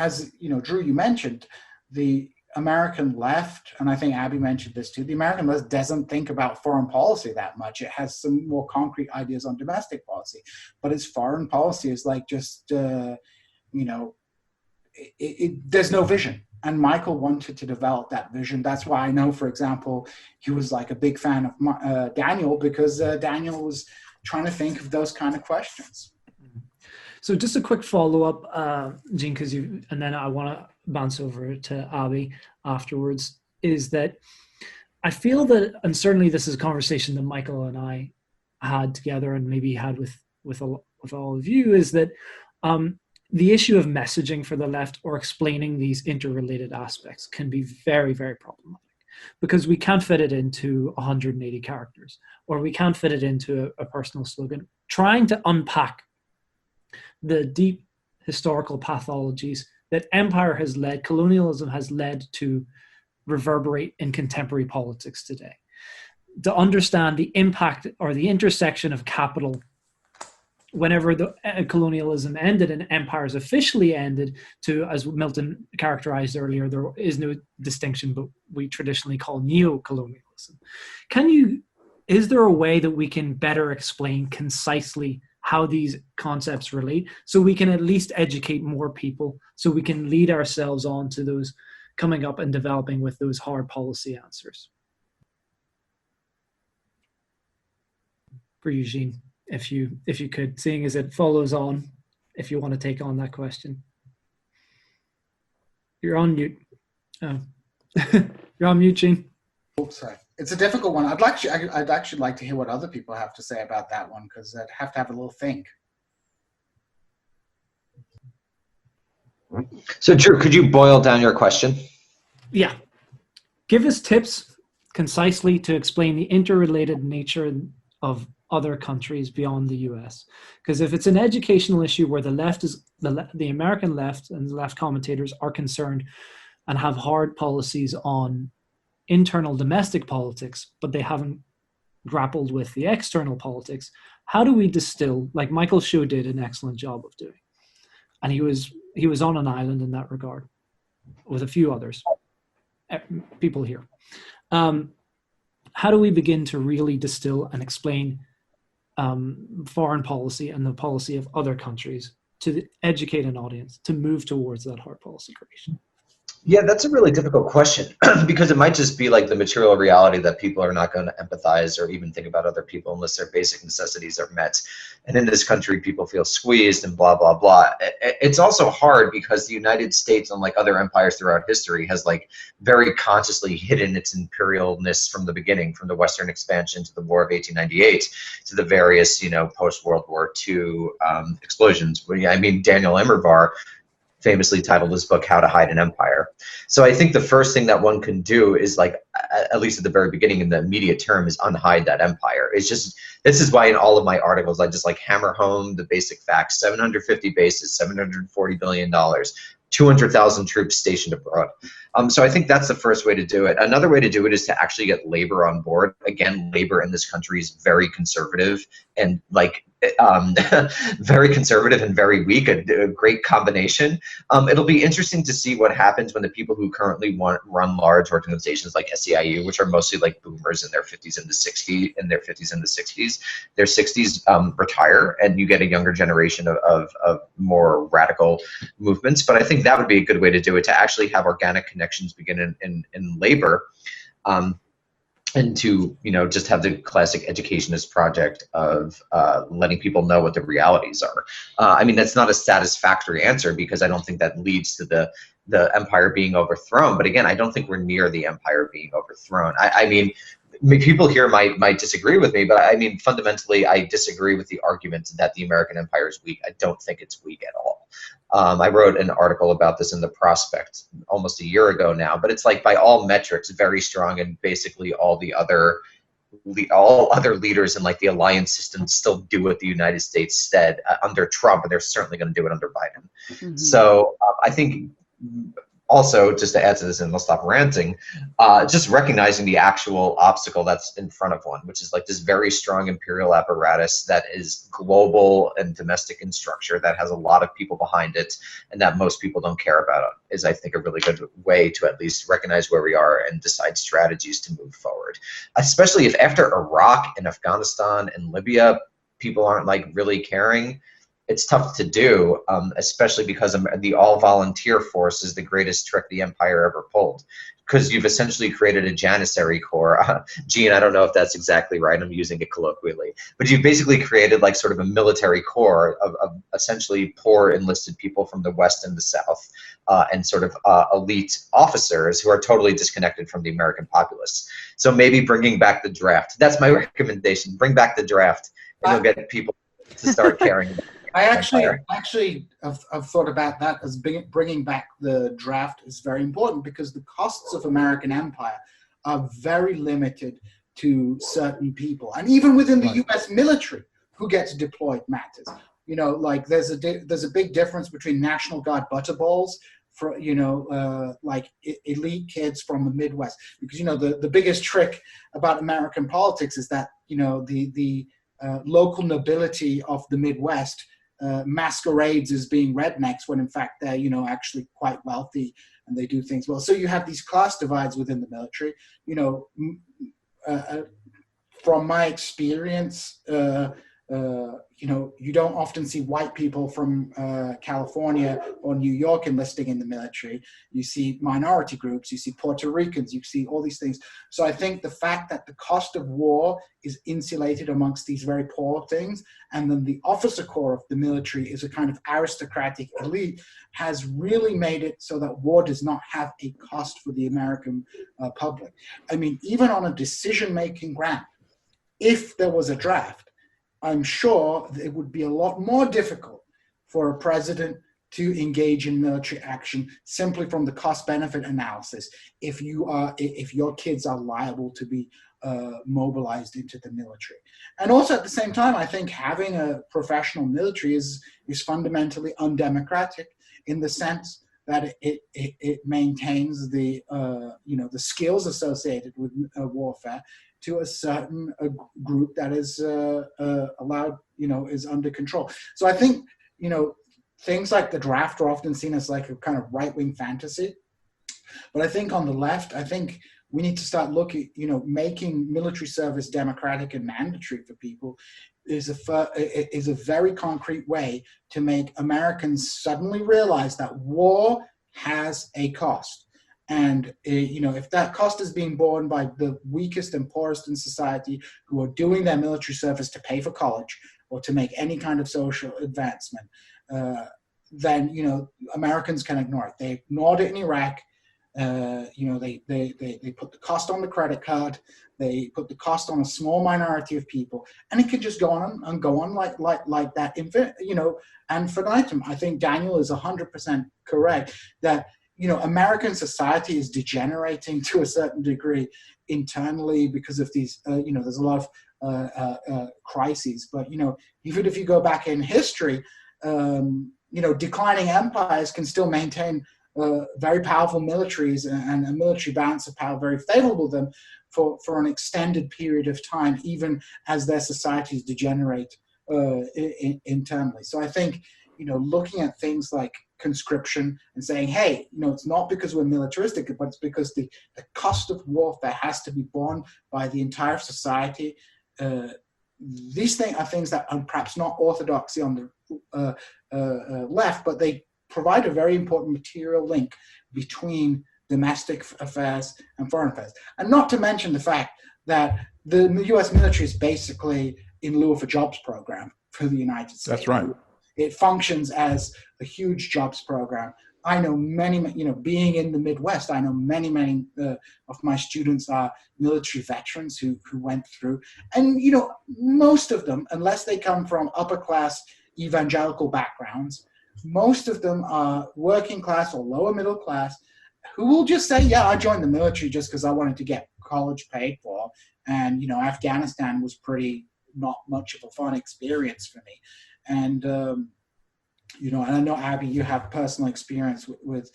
as Drew, you mentioned, the American left, and I think Abby mentioned this too, the American left doesn't think about foreign policy that much. It has some more concrete ideas on domestic policy, but its foreign policy is like just, there's no vision. And Michael wanted to develop that vision. That's why I know, for example, he was like a big fan of Daniel, because Daniel was trying to think of those kind of questions. So just a quick follow-up, Djene, and then I want to bounce over to Abby afterwards, is that I feel that, and certainly this is a conversation that Michael and I had together and maybe had with all of you, is that the issue of messaging for the left or explaining these interrelated aspects can be very, very problematic, because we can't fit it into 180 characters, or we can't fit it into a personal slogan. Trying to unpack the deep historical pathologies that colonialism has led to reverberate in contemporary politics today. To understand the impact or the intersection of capital whenever the colonialism ended and empires officially ended, to, as Milton characterized earlier, there is no distinction, but we traditionally call neo-colonialism. Is there a way that we can better explain concisely how these concepts relate, so we can at least educate more people, so we can lead ourselves on to those coming up and developing with those hard policy answers? For Eugene, if you could, seeing as it follows on, if you want to take on that question. You're on mute. Oh. You're on mute, Gene. Oh, sorry. It's a difficult one. I'd actually like to hear what other people have to say about that one, because I'd have to have a little think. So Drew, could you boil down your question? Yeah. Give us tips concisely to explain the interrelated nature of other countries beyond the US. Because if it's an educational issue where the left is the American left and the left commentators are concerned and have hard policies on internal domestic politics, but they haven't grappled with the external politics, how do we distill, like Michael Shaw did an excellent job of doing? And he was on an island in that regard with a few others, people here. How do we begin to really distill and explain foreign policy and the policy of other countries to educate an audience to move towards that hard policy creation? Yeah, that's a really difficult question because it might just be like the material reality that people are not going to empathize or even think about other people unless their basic necessities are met. And in this country, people feel squeezed and blah, blah, blah. It's also hard because the United States, unlike other empires throughout history, has like very consciously hidden its imperialness from the beginning, from the Western expansion to the War of 1898 to the various, post-World War II explosions. I mean, Daniel Immerwahr famously titled his book How to Hide an Empire. So I think the first thing that one can do is, like, at least at the very beginning in the immediate term, is unhide that empire. It's just, this is why in all of my articles I just like hammer home the basic facts: 750 bases, $740 billion, 200,000 troops stationed abroad. So I think that's the first way to do it. Another way to do it is to actually get labor on board. Again, labor in this country is very conservative, and like very conservative and very weak, a great combination. It'll be interesting to see what happens when the people who currently run large organizations like SEIU, which are mostly like boomers in their 50s and the 60s, their 60s retire, and you get a younger generation of more radical movements. But I think that would be a good way to do it, to actually have organic connections begin in labor. And to, just have the classic educationist project of letting people know what the realities are. I mean, that's not a satisfactory answer, because I don't think that leads to the empire being overthrown. But again, I don't think we're near the empire being overthrown. I mean, people here might disagree with me, but I mean, fundamentally, I disagree with the argument that the American empire is weak. I don't think it's weak at all. I wrote an article about this in The Prospect almost a year ago now, but it's like, by all metrics, very strong, and basically all other leaders in like the alliance system still do what the United States said under Trump, and they're certainly going to do it under Biden. Mm-hmm. So I think also, just to add to this, and I'll stop ranting, just recognizing the actual obstacle that's in front of one, which is like this very strong imperial apparatus that is global and domestic in structure, that has a lot of people behind it, and that most people don't care about, is, I think, a really good way to at least recognize where we are and decide strategies to move forward. Especially if after Iraq and Afghanistan and Libya, people aren't like really caring. It's tough to do, especially because the all-volunteer force is the greatest trick the empire ever pulled, because you've essentially created a Janissary Corps. Djene, I don't know if that's exactly right, I'm using it colloquially, but you've basically created like sort of a military corps of essentially poor enlisted people from the West and the South, and sort of elite officers who are totally disconnected from the American populace. So maybe bringing back the draft. That's my recommendation. Bring back the draft, and you'll get people to start caring about it. I actually have thought about that as bringing back the draft is very important, because the costs of American empire are very limited to certain people, and even within the U.S. military, who gets deployed matters. Like there's a big difference between National Guard butterballs for like elite kids from the Midwest, because the biggest trick about American politics is that the local nobility of the Midwest masquerades as being rednecks, when in fact they're actually quite wealthy and they do things well. So you have these class divides within the military. From my experience, you don't often see white people from California or New York enlisting in the military. You see minority groups, you see Puerto Ricans, you see all these things. So I think the fact that the cost of war is insulated amongst these very poor things, and then the officer corps of the military is a kind of aristocratic elite, has really made it so that war does not have a cost for the American public. I mean, even on a decision-making ground, if there was a draft, I'm sure it would be a lot more difficult for a president to engage in military action simply from the cost-benefit analysis if your kids are liable to be mobilized into the military. And also at the same time, I think having a professional military is fundamentally undemocratic, in the sense that it maintains the the skills associated with warfare to a certain group that is allowed, is under control. So I think, things like the draft are often seen as like a kind of right-wing fantasy. But I think on the left, I think we need to start looking, making military service democratic and mandatory for people is a very concrete way to make Americans suddenly realize that war has a cost. And, if that cost is being borne by the weakest and poorest in society, who are doing their military service to pay for college or to make any kind of social advancement, then, Americans can ignore it. They ignored it in Iraq. They put the cost on the credit card. They put the cost on a small minority of people, and it could just go on and go on like that, and infinitum. I think Daniel is 100% correct that, American society is degenerating to a certain degree internally because of these, there's a lot of crises. But, even if you go back in history, declining empires can still maintain very powerful militaries and a military balance of power very favorable to them for an extended period of time, even as their societies degenerate internally. So I think, looking at things like conscription and saying, hey, it's not because we're militaristic, but it's because the cost of warfare has to be borne by the entire society. These things are things that are perhaps not orthodoxy on the left, but they provide a very important material link between domestic affairs and foreign affairs. And not to mention the fact that the US military is basically in lieu of a jobs program for the United States. That's right. It functions as a huge jobs program. I know many, being in the Midwest, I know many of my students are military veterans who went through. And, most of them, unless they come from upper class evangelical backgrounds, most of them are working class or lower middle class who will just say, yeah, I joined the military just because I wanted to get college paid for. And, Afghanistan was not much of a fun experience for me. And, and I know, Abby, you have personal experience with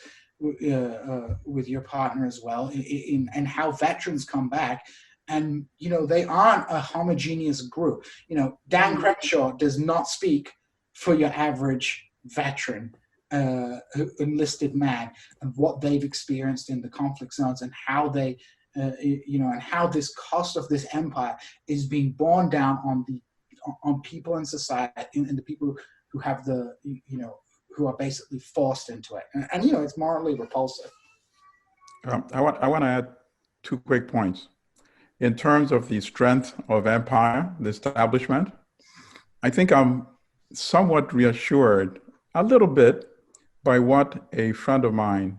your partner as well in how veterans come back. And, they aren't a homogeneous group. Dan Crenshaw does not speak for your average veteran, enlisted man, and what they've experienced in the conflict zones and how they, and how this cost of this empire is being borne down on people in society and the people who have who are basically forced into it. And it's morally repulsive. I want to add 2 quick points. In terms of the strength of empire, the establishment, I think I'm somewhat reassured a little bit by what a friend of mine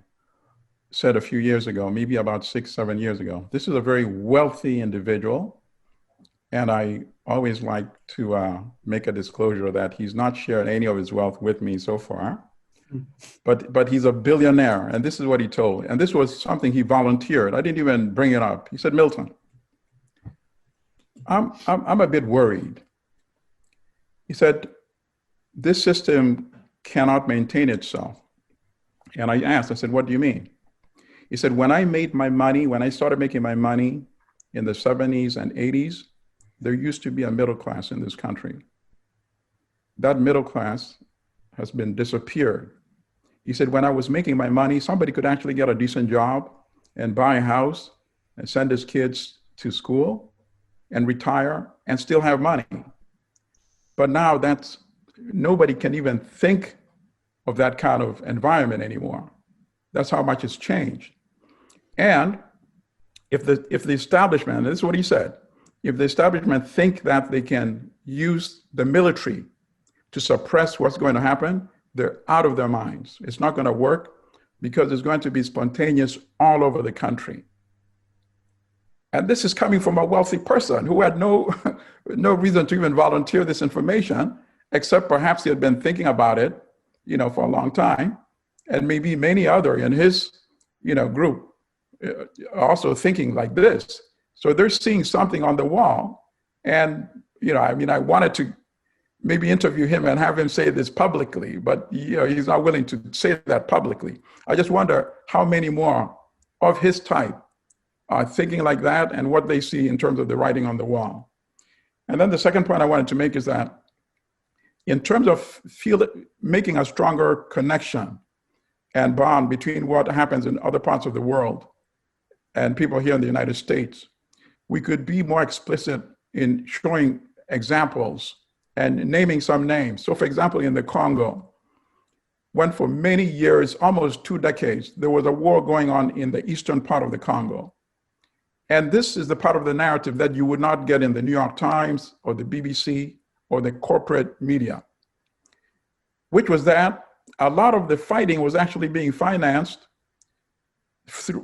said a few years ago, maybe about 6-7 years ago. This is a very wealthy individual, and I always like to make a disclosure that he's not shared any of his wealth with me so far, but he's a billionaire, and this is what he told. And this was something he volunteered. I didn't even bring it up. He said, Milton, I'm a bit worried. He said, this system cannot maintain itself. And I said, what do you mean? He said, when I started making my money in the 70s and 80s, there used to be a middle class in this country. That middle class has been disappeared. He said, when I was making my money, somebody could actually get a decent job and buy a house and send his kids to school and retire and still have money. But now nobody can even think of that kind of environment anymore. That's how much it's changed. And if the establishment, and this is what he said, if the establishment think that they can use the military to suppress what's going to happen, they're out of their minds. It's not going to work because it's going to be spontaneous all over the country. And this is coming from a wealthy person who had no reason to even volunteer this information, except perhaps he had been thinking about it, for a long time, and maybe many other in his, group also thinking like this. So they're seeing something on the wall. And, I wanted to maybe interview him and have him say this publicly, but he's not willing to say that publicly. I just wonder how many more of his type are thinking like that and what they see in terms of the writing on the wall. And then the second point I wanted to make is that in terms of making a stronger connection and bond between what happens in other parts of the world and people here in the United States, we could be more explicit in showing examples and naming some names. So for example, in the Congo, when for many years, almost 2 decades, there was a war going on in the eastern part of the Congo. And this is the part of the narrative that you would not get in the New York Times or the BBC or the corporate media, which was that a lot of the fighting was actually being financed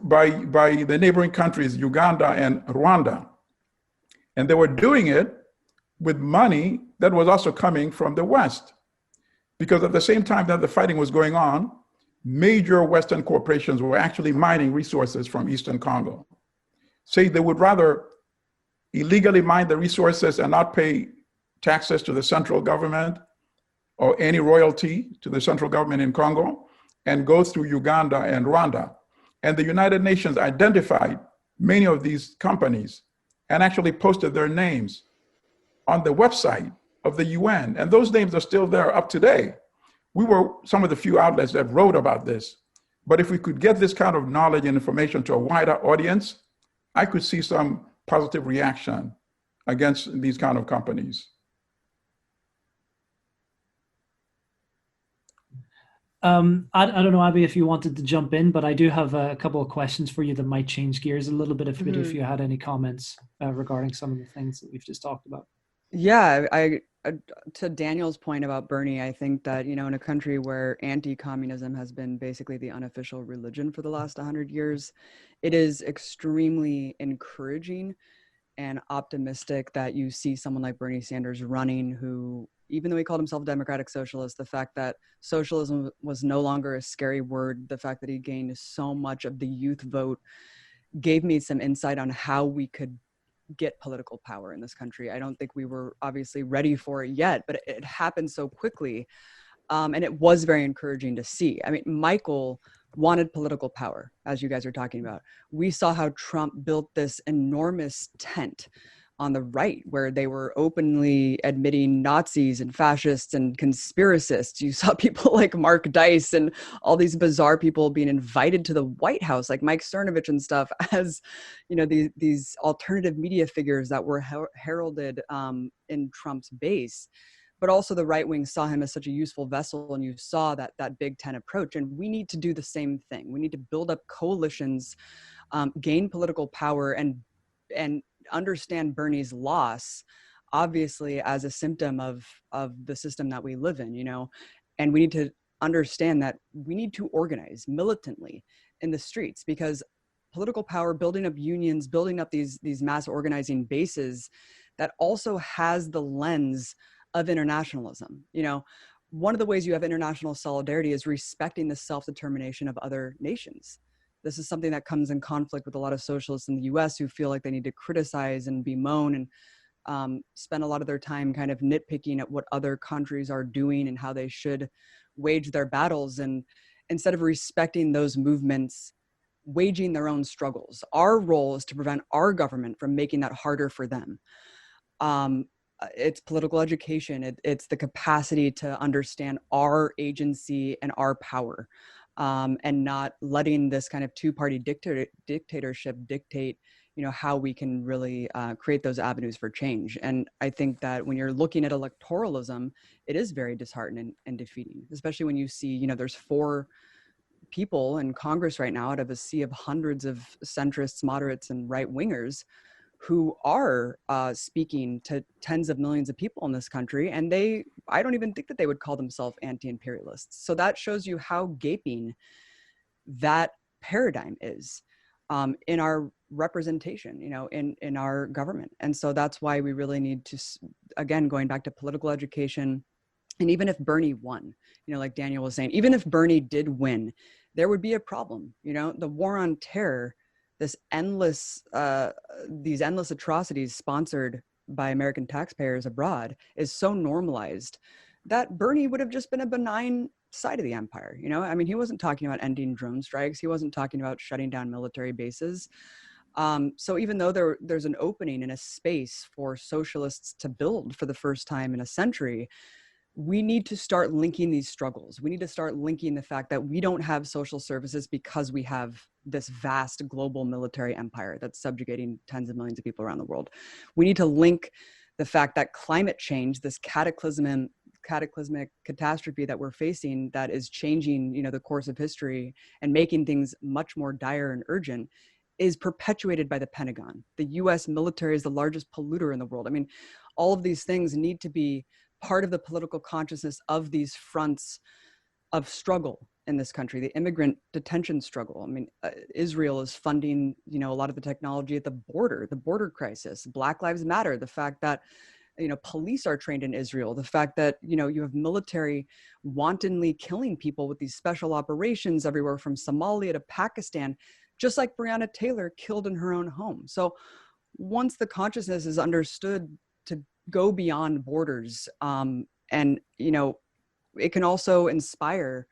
by the neighboring countries, Uganda and Rwanda. And they were doing it with money that was also coming from the West. Because at the same time that the fighting was going on, major Western corporations were actually mining resources from Eastern Congo. Say they would rather illegally mine the resources and not pay taxes to the central government or any royalty to the central government in Congo and go through Uganda and Rwanda. And the United Nations identified many of these companies and actually posted their names on the website of the UN. And those names are still there up today. We were some of the few outlets that wrote about this. But if we could get this kind of knowledge and information to a wider audience, I could see some positive reaction against these kind of companies. I don't know, Abby, if you wanted to jump in, but I do have a couple of questions for you that might change gears a little bit if you had any comments regarding some of the things that we've just talked about. Yeah, I to Daniel's point about Bernie, I think that, you know, in a country where anti-communism has been basically the unofficial religion for the last 100 years, it is extremely encouraging and optimistic that you see someone like Bernie Sanders running, who, even though he called himself a democratic socialist, the fact that socialism was no longer a scary word, the fact that he gained so much of the youth vote gave me some insight on how we could get political power in this country. I don't think we were obviously ready for it yet, but it happened so quickly. And it was very encouraging to see. I mean, Michael wanted political power, as you guys are talking about. We saw how Trump built this enormous tent on the right, where they were openly admitting Nazis and fascists and conspiracists. You saw people like Mark Dice and all these bizarre people being invited to the White House, like Mike Cernovich and stuff, as, you know, these alternative media figures that were heralded in Trump's base. But also the right wing saw him as such a useful vessel, and you saw that Big Ten approach. And we need to do the same thing. We need to build up coalitions, gain political power, and understand Bernie's loss, obviously, as a symptom of the system that we live in, you know. And we need to understand that we need to organize militantly in the streets, because political power, building up unions, building up these mass organizing bases, that also has the lens of internationalism. You know, one of the ways you have international solidarity is respecting the self-determination of other nations. This is something that comes in conflict with a lot of socialists in the US who feel like they need to criticize and bemoan and spend a lot of their time kind of nitpicking at what other countries are doing and how they should wage their battles. And instead of respecting those movements, waging their own struggles. Our role is to prevent our government from making that harder for them. It's political education. It's the capacity to understand our agency and our power. And not letting this kind of two-party dictatorship dictate, you know, how we can really create those avenues for change. And I think that when you're looking at electoralism, it is very disheartening and defeating, especially when you see, you know, there's 4 people in Congress right now out of a sea of hundreds of centrists, moderates, and right-wingers who are speaking to tens of millions of people in this country. And I don't even think that they would call themselves anti-imperialists. So that shows you how gaping that paradigm is in our representation, you know, in our government. And so that's why we really need to, again, going back to political education. And even if Bernie won, you know, like Daniel was saying, even if Bernie did win, there would be a problem. You know, the war on terror, these endless atrocities sponsored by American taxpayers abroad is so normalized that Bernie would have just been a benign side of the empire. You know, I mean, he wasn't talking about ending drone strikes. He wasn't talking about shutting down military bases. So even though there's an opening and a space for socialists to build for the first time in a century, we need to start linking these struggles. We need to start linking the fact that we don't have social services because we have this vast global military empire that's subjugating tens of millions of people around the world. We need to link the fact that climate change, this cataclysmic catastrophe that we're facing, that is changing, you know, the course of history and making things much more dire and urgent, is perpetuated by the Pentagon. The US military is the largest polluter in the world. I mean, all of these things need to be part of the political consciousness of these fronts of struggle in this country, the immigrant detention struggle. I mean, Israel is funding, you know, a lot of the technology at the border crisis, Black Lives Matter, the fact that, you know, police are trained in Israel, the fact that, you know, you have military wantonly killing people with these special operations everywhere from Somalia to Pakistan, just like Breonna Taylor killed in her own home. So once the consciousness is understood to go beyond borders, and, you know, it can also inspire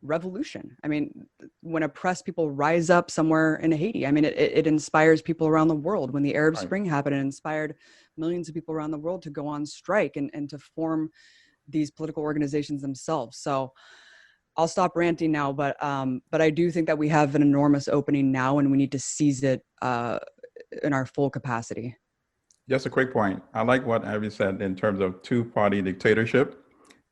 revolution. I mean, when oppressed people rise up somewhere in Haiti, I mean, it inspires people around the world. When the Arab Spring happened, it inspired millions of people around the world to go on strike and to form these political organizations themselves. So I'll stop ranting now, but I do think that we have an enormous opening now, and we need to seize it in our full capacity. Just a quick point. I like what Abby said in terms of two-party dictatorship.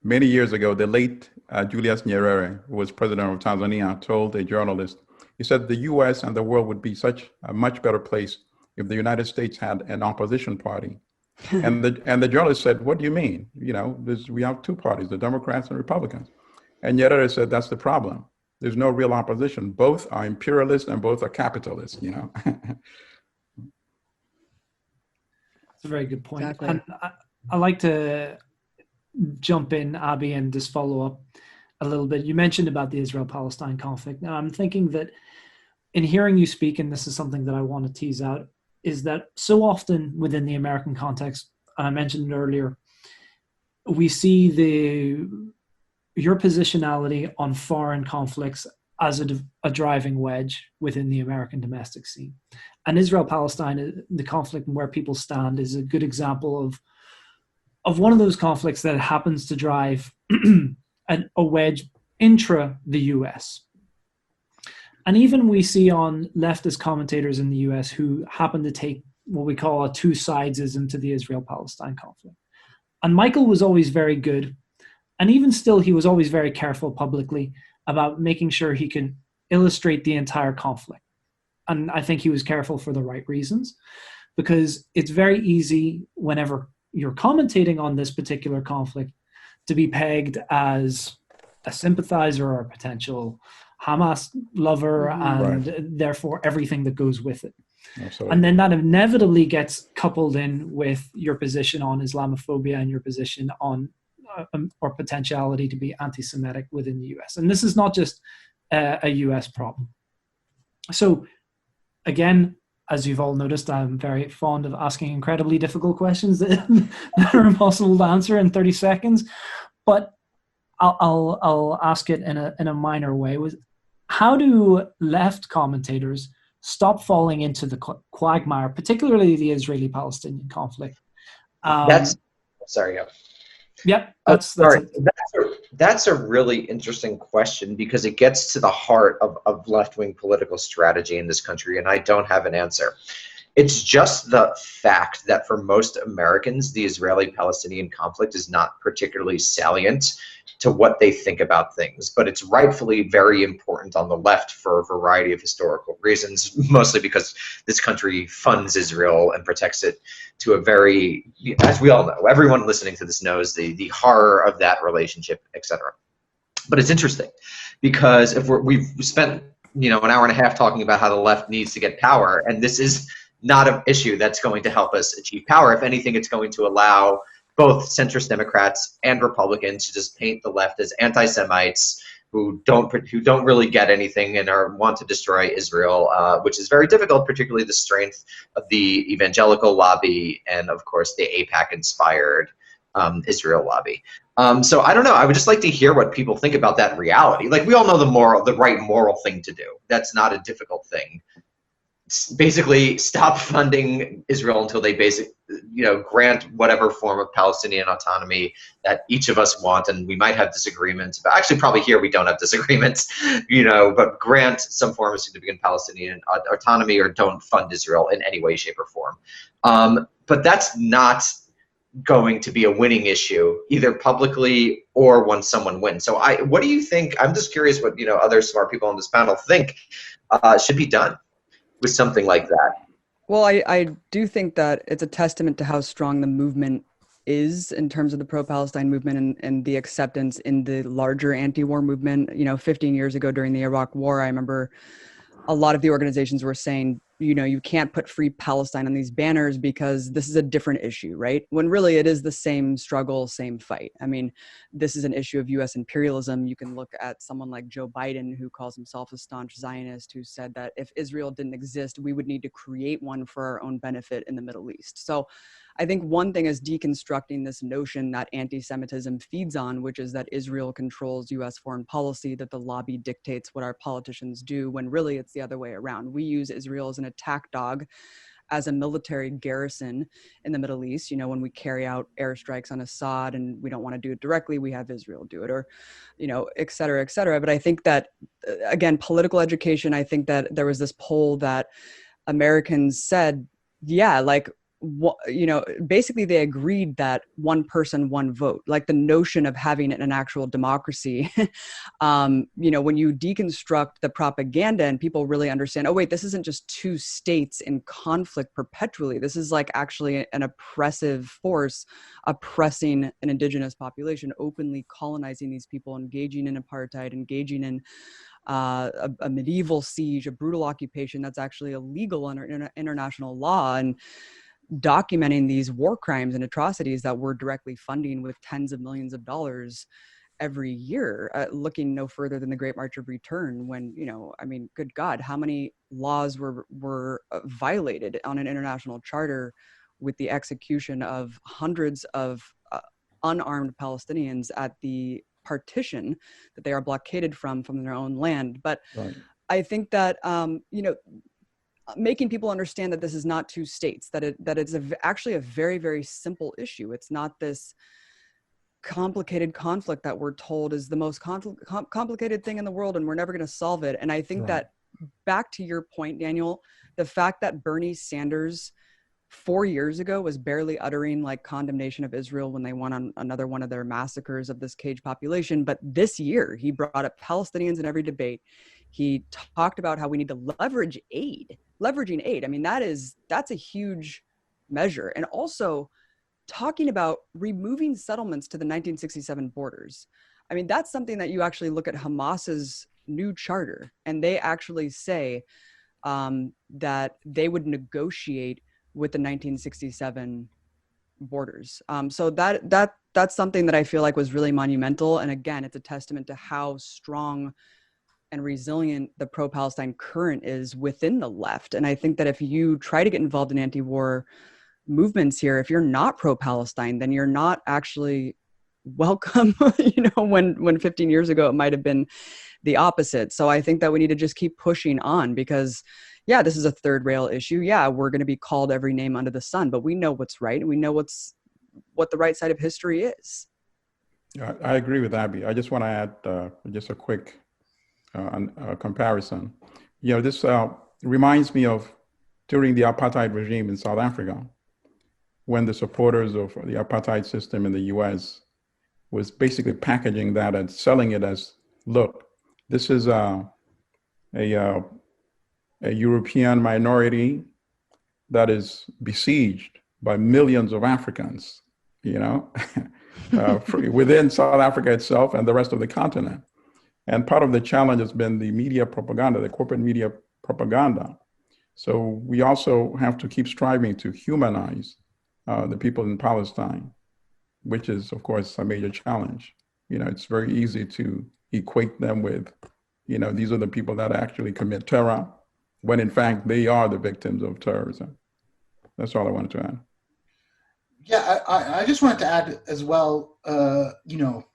Many years ago, the late Julius Nyerere, who was president of Tanzania, told a journalist, he said the US and the world would be such a much better place if the United States had an opposition party. And the journalist said, what do you mean? You know, we have two parties, the Democrats and Republicans. And Nyerere said, that's the problem. There's no real opposition. Both are imperialists and both are capitalists, you know. That's a very good point. Exactly. And I like to jump in, Abby, and just follow up a little bit. You mentioned about the Israel-Palestine conflict. Now, I'm thinking that in hearing you speak, and this is something that I want to tease out, is that so often within the American context, and I mentioned it earlier, we see your positionality on foreign conflicts as a driving wedge within the American domestic scene. And Israel-Palestine, the conflict and where people stand, is a good example of one of those conflicts that happens to drive a wedge intra the US. And even we see on leftist commentators in the US who happen to take what we call a two-sidesism to the Israel-Palestine conflict. And Michael was always very good. And even still, he was always very careful publicly about making sure he can illustrate the entire conflict. And I think he was careful for the right reasons, because it's very easy whenever you're commentating on this particular conflict to be pegged as a sympathizer or a potential Hamas lover, and therefore everything that goes with it. Absolutely. And then that inevitably gets coupled in with your position on Islamophobia and your position on or potentiality to be anti-Semitic within the US. And this is not just a US problem. So again, as you've all noticed, I'm very fond of asking incredibly difficult questions that are impossible to answer in 30 seconds. But I'll ask it in a minor way. How do left commentators stop falling into the quagmire, particularly the Israeli-Palestinian conflict? Sorry. Yep. That's a really interesting question, because it gets to the heart of left-wing political strategy in this country, and I don't have an answer. It's just the fact that for most Americans, the Israeli-Palestinian conflict is not particularly salient to what they think about things, but it's rightfully very important on the left for a variety of historical reasons, mostly because this country funds Israel and protects it to a very, as we all know, everyone listening to this knows the horror of that relationship, etc. But it's interesting because if we've spent an hour and a half talking about how the left needs to get power, and this is not an issue that's going to help us achieve power. If anything, it's going to allow both centrist Democrats and Republicans to just paint the left as anti-Semites who don't really get anything and want to destroy Israel, which is very difficult, particularly the strength of the evangelical lobby and, of course, the AIPAC-inspired Israel lobby. So I don't know. I would just like to hear what people think about that reality. Like, we all know the right moral thing to do. That's not a difficult thing. Basically, stop funding Israel until they grant whatever form of Palestinian autonomy that each of us want, and we might have disagreements. But actually, probably here we don't have disagreements, but grant some form of significant Palestinian autonomy, or don't fund Israel in any way, shape, or form. But that's not going to be a winning issue, either publicly or when someone wins. So what do you think? I'm just curious what other smart people on this panel think should be done with something like that. Well, I do think that it's a testament to how strong the movement is in terms of the pro-Palestine movement and the acceptance in the larger anti-war movement. 15 years ago during the Iraq War, I remember a lot of the organizations were saying, you can't put Free Palestine on these banners because this is a different issue, right? When really it is the same struggle, same fight. I mean, this is an issue of US imperialism. You can look at someone like Joe Biden, who calls himself a staunch Zionist, who said that if Israel didn't exist, we would need to create one for our own benefit in the Middle East. So I think one thing is deconstructing this notion that anti-Semitism feeds on, which is that Israel controls US foreign policy, that the lobby dictates what our politicians do, when really it's the other way around. We use Israel as an attack dog, as a military garrison in the Middle East. You know, when we carry out airstrikes on Assad and we don't want to do it directly, we have Israel do it, or, you know, et cetera, et cetera. But I think that, again, political education, I think that there was this poll that Americans said, yeah, like, you know, basically they agreed that one person, one vote, like the notion of having an actual democracy. You know, when you deconstruct the propaganda and people really understand, oh, wait, this isn't just two states in conflict perpetually. This is like actually an oppressive force oppressing an indigenous population, openly colonizing these people, engaging in apartheid, engaging in a medieval siege, a brutal occupation that's actually illegal under international law, and documenting these war crimes and atrocities that we're directly funding with tens of millions of dollars every year, looking no further than the Great March of Return, when, you know, I mean, good God, how many laws were violated on an international charter with the execution of hundreds of unarmed Palestinians at the partition that they are blockaded from their own land. But right. I think that, you know, making people understand that this is not two states, that it's actually a very, very simple issue. It's not this complicated conflict that we're told is the most complicated thing in the world and we're never going to solve it. And I think that, back to your point, Daniel, the fact that Bernie Sanders 4 years ago was barely uttering like condemnation of Israel when they went on another one of their massacres of this caged population, but this year he brought up Palestinians in every debate. He talked about how we need to leveraging aid. I mean, that's a huge measure. And also talking about removing settlements to the 1967 borders. I mean, that's something that you actually look at Hamas's new charter, and they actually say that they would negotiate with the 1967 borders. So that's something that I feel like was really monumental. And again, it's a testament to how strong and resilient the pro-Palestine current is within the left. And I think that if you try to get involved in anti-war movements here, if you're not pro-Palestine, then you're not actually welcome. You know, when 15 years ago, it might've been the opposite. So I think that we need to just keep pushing on, because yeah, this is a third rail issue. Yeah, we're going to be called every name under the sun, but we know what's right. And we know what the right side of history is. Yeah, I agree with Abby. I just want to add just a quick comparison. You know, this reminds me of during the apartheid regime in South Africa, when the supporters of the apartheid system in the US was basically packaging that and selling it as, look, this is a European minority that is besieged by millions of Africans, you know, within South Africa itself and the rest of the continent. And part of the challenge has been the media propaganda, the corporate media propaganda. So we also have to keep striving to humanize the people in Palestine, which is, of course, a major challenge. You know, it's very easy to equate them with, you know, these are the people that actually commit terror, when in fact they are the victims of terrorism. That's all I wanted to add. Yeah, I just wanted to add as well, you know,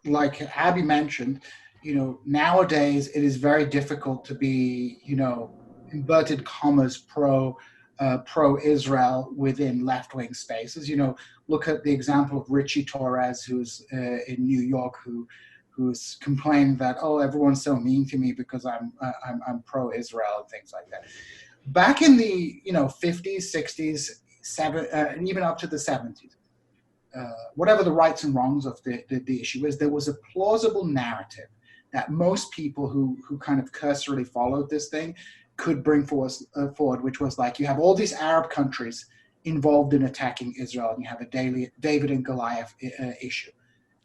like Abby mentioned, you know, nowadays it is very difficult to be, you know, inverted commas pro-Israel within left-wing spaces. You know, look at the example of Richie Torres, who's in New York, who's complaining that, oh, everyone's so mean to me because I'm pro-Israel and things like that. Back in the, you know, 50s, 60s, and even up to the 70s, whatever the rights and wrongs of the issue is, there was a plausible narrative that most people who kind of cursorily followed this thing could bring forward, which was like, you have all these Arab countries involved in attacking Israel, and you have a David and Goliath issue.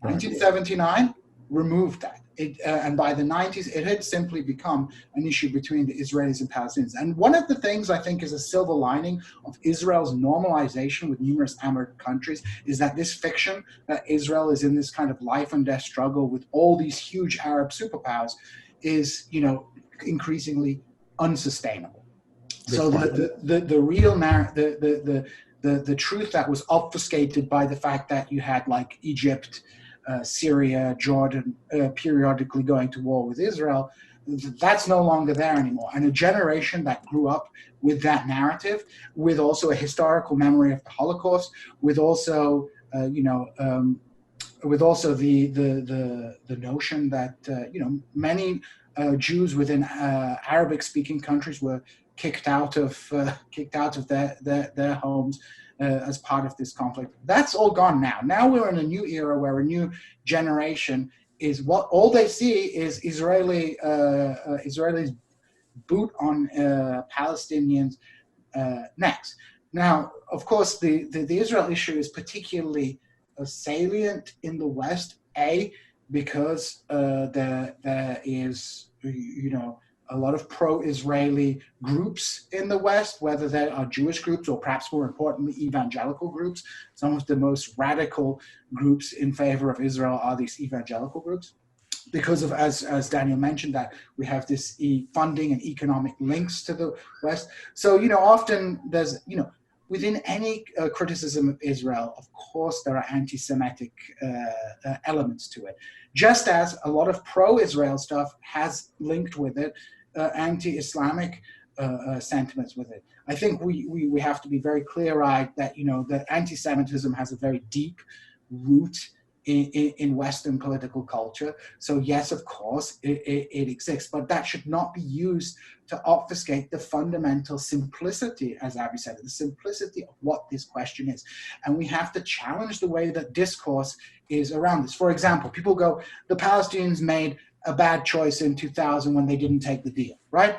Right. 1979 removed that. And by the 90s, it had simply become an issue between the Israelis and Palestinians. And one of the things I think is a silver lining of Israel's normalization with numerous Arab countries is that this fiction that Israel is in this kind of life and death struggle with all these huge Arab superpowers is, you know, increasingly unsustainable. So the real the truth that was obfuscated by the fact that you had like Egypt, Syria, Jordan periodically going to war with Israel. That's no longer there anymore. And a generation that grew up with that narrative, with also a historical memory of the Holocaust, with also with also the notion that many Jews within Arabic-speaking countries were kicked out of their homes as part of this conflict. That's all gone now. Now we're in a new era where a new generation is what all they see is Israelis boot on Palestinians' necks. Now, of course, the Israel issue is particularly salient in the West, because there is, a lot of pro-Israeli groups in the West, whether they are Jewish groups or perhaps more importantly, evangelical groups. Some of the most radical groups in favor of Israel are these evangelical groups. Because of, as Daniel mentioned, that we have this funding and economic links to the West. So, often there's, within any criticism of Israel, of course, there are anti-Semitic elements to it. Just as a lot of pro-Israel stuff has linked with it anti-Islamic sentiments with it. I think we have to be very clear-eyed that, that anti-Semitism has a very deep root in Western political culture. So yes, of course, it exists, but that should not be used to obfuscate the fundamental simplicity, as Abby said, the simplicity of what this question is. And we have to challenge the way that discourse is around this. For example, people go, the Palestinians made a bad choice in 2000 when they didn't take the deal, right?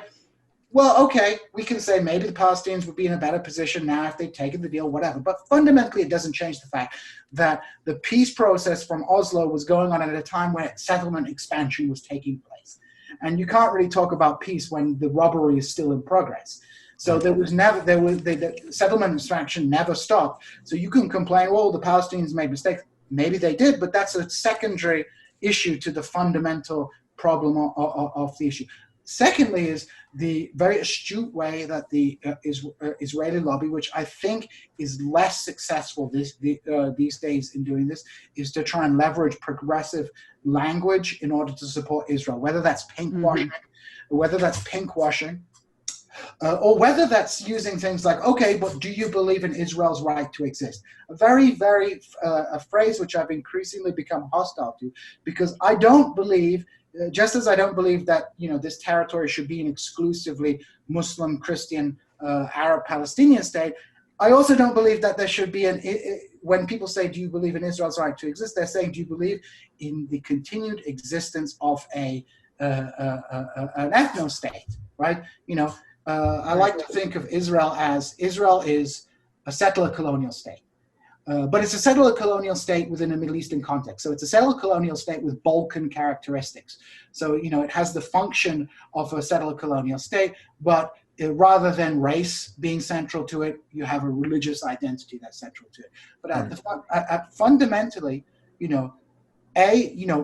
Well, okay, we can say maybe the Palestinians would be in a better position now if they'd taken the deal, whatever. But fundamentally, it doesn't change the fact that the peace process from Oslo was going on at a time where settlement expansion was taking place. And you can't really talk about peace when the robbery is still in progress. So the settlement expansion never stopped. So you can complain, well, the Palestinians made mistakes. Maybe they did, but that's a secondary issue to the fundamental problem of the issue. Secondly is the very astute way that the Israeli lobby, which I think is less successful these days in doing this, is to try and leverage progressive language in order to support Israel, whether that's pinkwashing, or whether that's using things like, okay, but do you believe in Israel's right to exist? A very, very, a phrase which I've increasingly become hostile to, because I don't believe, just as I don't believe that, this territory should be an exclusively Muslim, Christian, Arab, Palestinian state, I also don't believe that there should be when people say, do you believe in Israel's right to exist? They're saying, do you believe in the continued existence of an ethno-state, right? I like to think of Israel is a settler colonial state. But it's a settler colonial state within a Middle Eastern context. So it's a settler colonial state with Balkan characteristics. So, it has the function of a settler colonial state, but rather than race being central to it, you have a religious identity that's central to it. But fundamentally,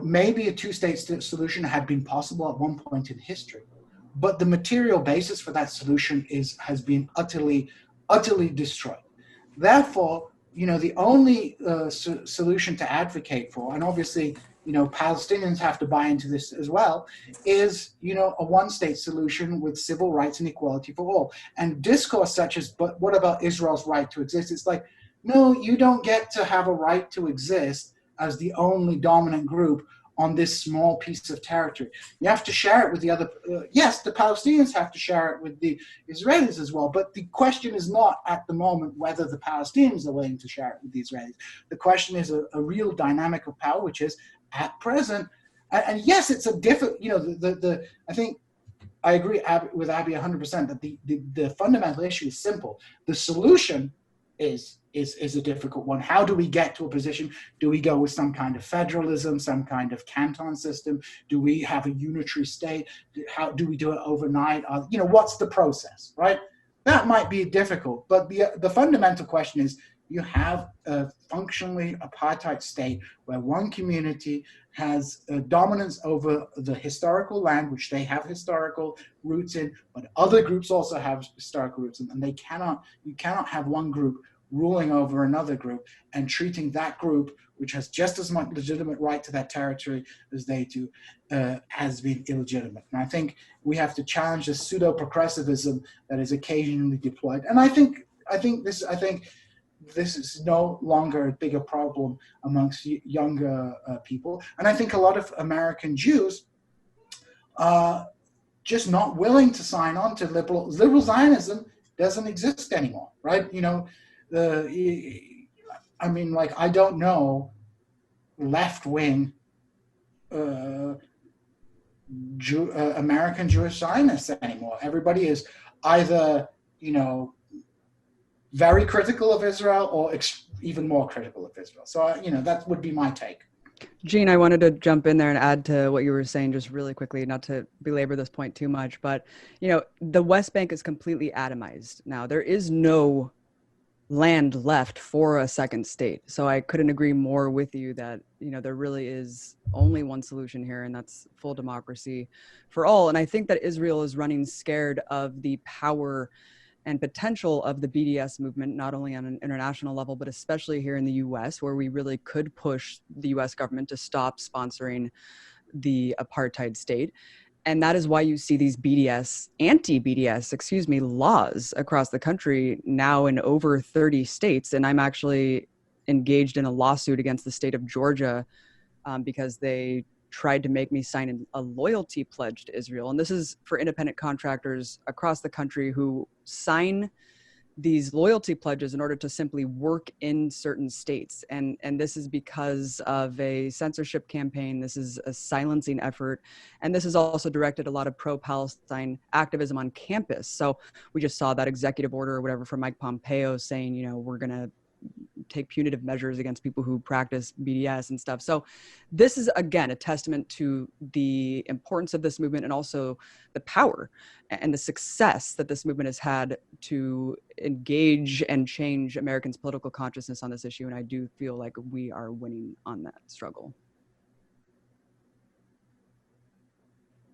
maybe a two-state solution had been possible at one point in history, but the material basis for that solution has been utterly destroyed. Therefore, the only solution to advocate for, and obviously, Palestinians have to buy into this as well, is, a one-state solution with civil rights and equality for all. And discourse such as, but what about Israel's right to exist? It's like, no, you don't get to have a right to exist as the only dominant group on this small piece of territory. You have to share it with the other, yes, the Palestinians have to share it with the Israelis as well, but the question is not at the moment whether the Palestinians are willing to share it with the Israelis. The question is a real dynamic of power, which is at present, and yes, it's a different, I think I agree with Abby 100% that the fundamental issue is simple. The solution is a difficult one. How do we get to a position? Do we go with some kind of federalism, some kind of canton system? Do we have a unitary state? How do we do it overnight? What's the process, right? That might be difficult, but the fundamental question is, you have a functionally apartheid state where one community has a dominance over the historical land, which they have historical roots in, but other groups also have historical roots in, and you cannot have one group ruling over another group and treating that group, which has just as much legitimate right to that territory as they do, as being illegitimate. And I think we have to challenge the pseudo-progressivism that is occasionally deployed. And I think this is no longer a bigger problem amongst younger people. And I think a lot of American Jews are just not willing to sign on to liberal Zionism. Doesn't exist anymore, right? You know, I mean, like, I don't know left-wing American Jewish Zionists anymore. Everybody is either, you know, very critical of Israel or even more critical of Israel. So, you know, that would be my take. Djene, I wanted to jump in there and add to what you were saying just really quickly, not to belabor this point too much, but, you know, the West Bank is completely atomized now. There is no land left for a second state. So I couldn't agree more with you that, you know, there really is only one solution here, and that's full democracy for all. And I think that Israel is running scared of the power and potential of the BDS movement, not only on an international level, but especially here in the US, where we really could push the US government to stop sponsoring the apartheid state. And that is why you see these anti-BDS, laws across the country now in over 30 states. And I'm actually engaged in a lawsuit against the state of Georgia because they tried to make me sign a loyalty pledge to Israel. And this is for independent contractors across the country who sign these loyalty pledges in order to simply work in certain states. And this is because of a censorship campaign. This is a silencing effort. And this is also directed a lot of pro-Palestine activism on campus. So we just saw that executive order or whatever from Mike Pompeo saying, you know, we're going to take punitive measures against people who practice BDS and stuff. So this is, again, a testament to the importance of this movement and also the power and the success that this movement has had to engage and change Americans' political consciousness on this issue. And I do feel like we are winning on that struggle.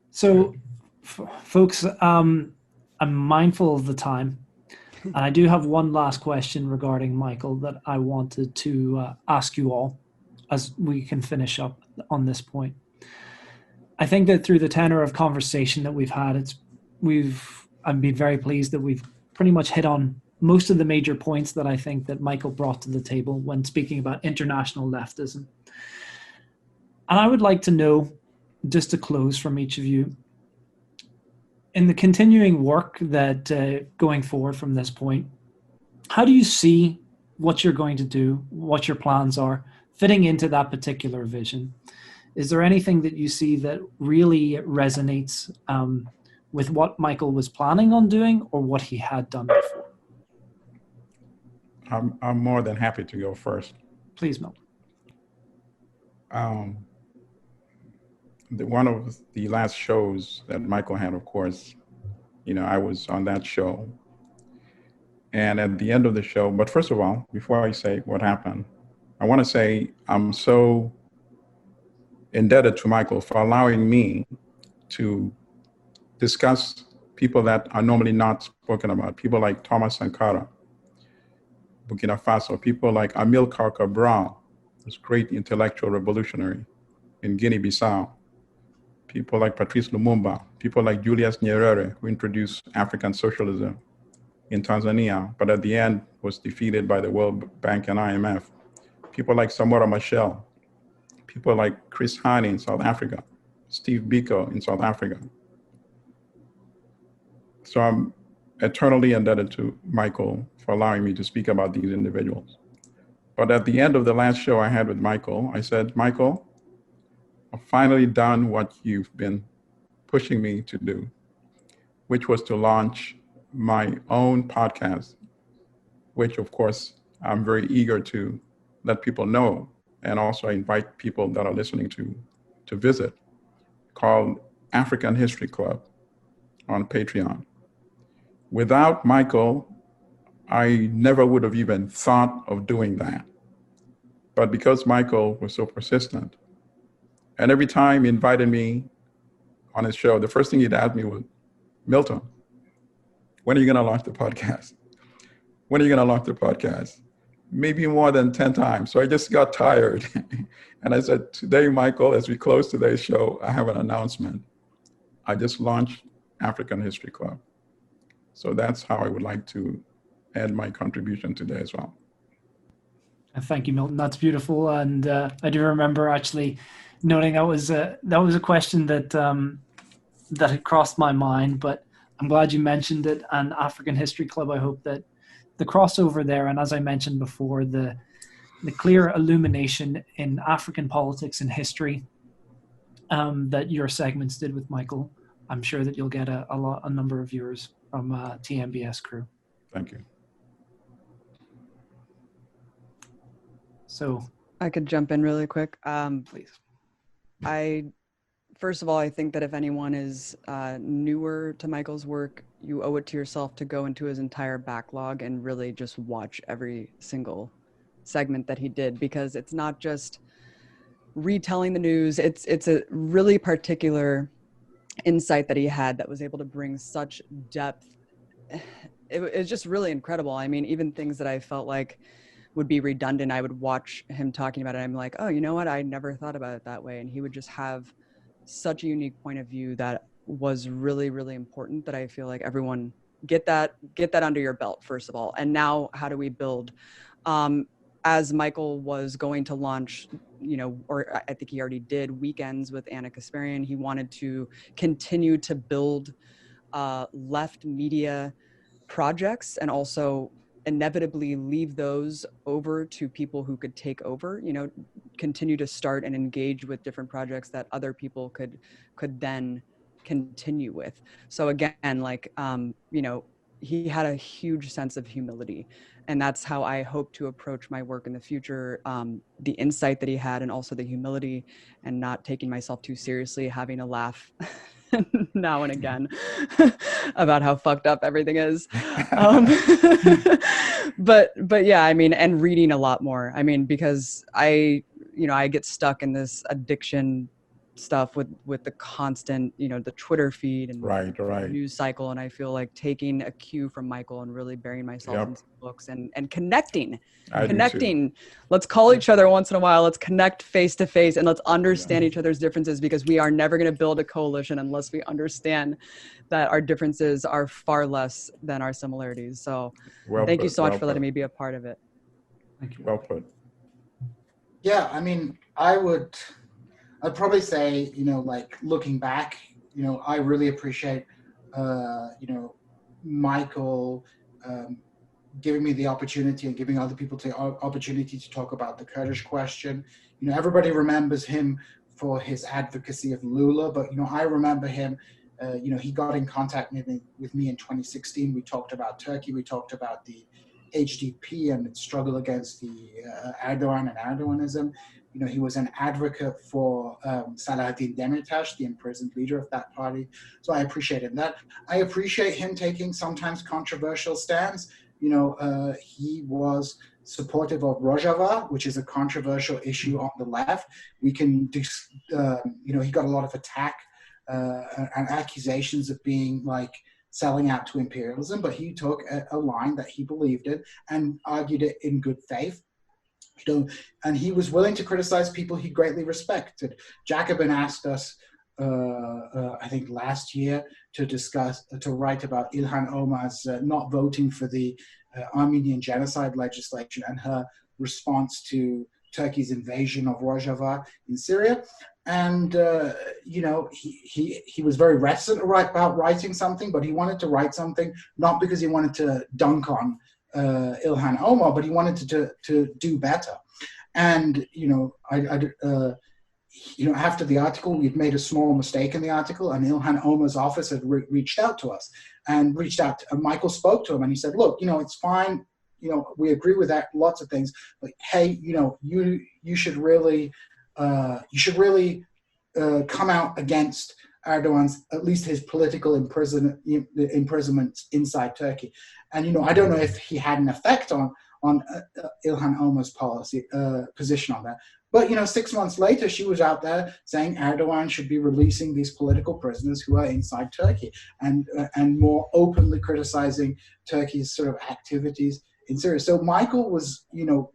So, folks, I'm mindful of the time. And I do have one last question regarding Michael that I wanted to ask you all as we can finish up on this point. I think that through the tenor of conversation that we've had, I've been very pleased that we've pretty much hit on most of the major points that I think that Michael brought to the table when speaking about international leftism. And I would like to know, just to close from each of you, in the continuing work that going forward from this point, how do you see what you're going to do, what your plans are, fitting into that particular vision? Is there anything that you see that really resonates with what Michael was planning on doing or what he had done before? I'm more than happy to go first. Please, Milton. One of the last shows that Michael had, of course, you know, I was on that show. And at the end of the show, but first of all, before I say what happened, I want to say I'm so indebted to Michael for allowing me to discuss people that are normally not spoken about, people like Thomas Sankara, Burkina Faso, people like Amilcar Cabral, this great intellectual revolutionary in Guinea-Bissau, people like Patrice Lumumba, people like Julius Nyerere, who introduced African socialism in Tanzania, but at the end was defeated by the World Bank and IMF. People like Samora Machel, people like Chris Hani in South Africa, Steve Biko in South Africa. So I'm eternally indebted to Michael for allowing me to speak about these individuals. But at the end of the last show I had with Michael, I said, Michael, I've finally done what you've been pushing me to do, which was to launch my own podcast, which of course I'm very eager to let people know, and also invite people that are listening to visit, called African History Club on Patreon. Without Michael, I never would have even thought of doing that. But because Michael was so persistent, and every time he invited me on his show, the first thing he'd ask me was, Milton, when are you going to launch the podcast? When are you going to launch the podcast? maybe more than 10 times. So I just got tired. And I said, today, Michael, as we close today's show, I have an announcement. I just launched African History Club. So that's how I would like to add my contribution today as well. Thank you, Milton. That's beautiful. And I do remember actually noting that was a question that had crossed my mind, but I'm glad you mentioned it. And African History Club, I hope that the crossover there, and as I mentioned before, the clear illumination in African politics and history that your segments did with Michael, I'm sure that you'll get a number of viewers from TMBS crew. Thank you. So I could jump in really quick. please. First of all, I think that if anyone is newer to Michael's work, you owe it to yourself to go into his entire backlog and really just watch every single segment that he did, because it's not just retelling the news. It's a really particular insight that he had that was able to bring such depth. It's just really incredible. I mean, even things that I felt like would be redundant, I would watch him talking about it. I'm like, oh, you know what? I never thought about it that way. And he would just have such a unique point of view that was really, really important, that I feel like everyone get that under your belt, first of all. And now how do we build? As Michael was going to launch, or I think he already did, weekends with Anna Kasparian, he wanted to continue to build left media projects and also inevitably leave those over to people who could take over, continue to start and engage with different projects that other people could then continue with. So again, he had a huge sense of humility, and that's how I hope to approach my work in the future. The insight that he had, and also the humility, and not taking myself too seriously, having a laugh now and again about how fucked up everything is. But yeah, I mean, and reading a lot more. I mean, because I get stuck in this addiction stuff with the constant, the Twitter feed and right. news cycle. And I feel like taking a cue from Michael and really burying myself in some books and connecting. Let's call each other once in a while. Let's connect face to face, and let's understand each other's differences, because we are never going to build a coalition unless we understand that our differences are far less than our similarities. So thank you so much for letting me be a part of it. Thank you. Well put. Yeah, I mean, I'd probably say, looking back, I really appreciate, Michael giving me the opportunity and giving other people the opportunity to talk about the Kurdish question. Everybody remembers him for his advocacy of Lula, but, I remember him, he got in contact with me in 2016. We talked about Turkey. We talked about the HDP and its struggle against the Erdogan and Erdoganism. He was an advocate for Selahattin Demirtas, the imprisoned leader of that party. So I appreciate him. I appreciate him taking sometimes controversial stands. He was supportive of Rojava, which is a controversial issue on the left. We can, he got a lot of attack and accusations of being selling out to imperialism, but he took a line that he believed in and argued it in good faith. And he was willing to criticize people he greatly respected. Jacobin asked us, I think last year, to write about Ilhan Omar's not voting for the Armenian genocide legislation and her response to Turkey's invasion of Rojava in Syria. And, he was very reticent about writing something, but he wanted to write something, not because he wanted to dunk on Ilhan Omar, but he wanted to do better. And, after the article, we'd made a small mistake in the article, and Ilhan Omar's office had reached out to us and Michael spoke to him, and he said, look, it's fine. We agree with that, lots of things, but hey, you should really come out against Erdogan's, at least his political imprisonments inside Turkey. And, I don't know if he had an effect on Ilhan Omar's position on that. But, 6 months later, she was out there saying Erdogan should be releasing these political prisoners who are inside Turkey, and more openly criticizing Turkey's sort of activities in Syria. So Michael was,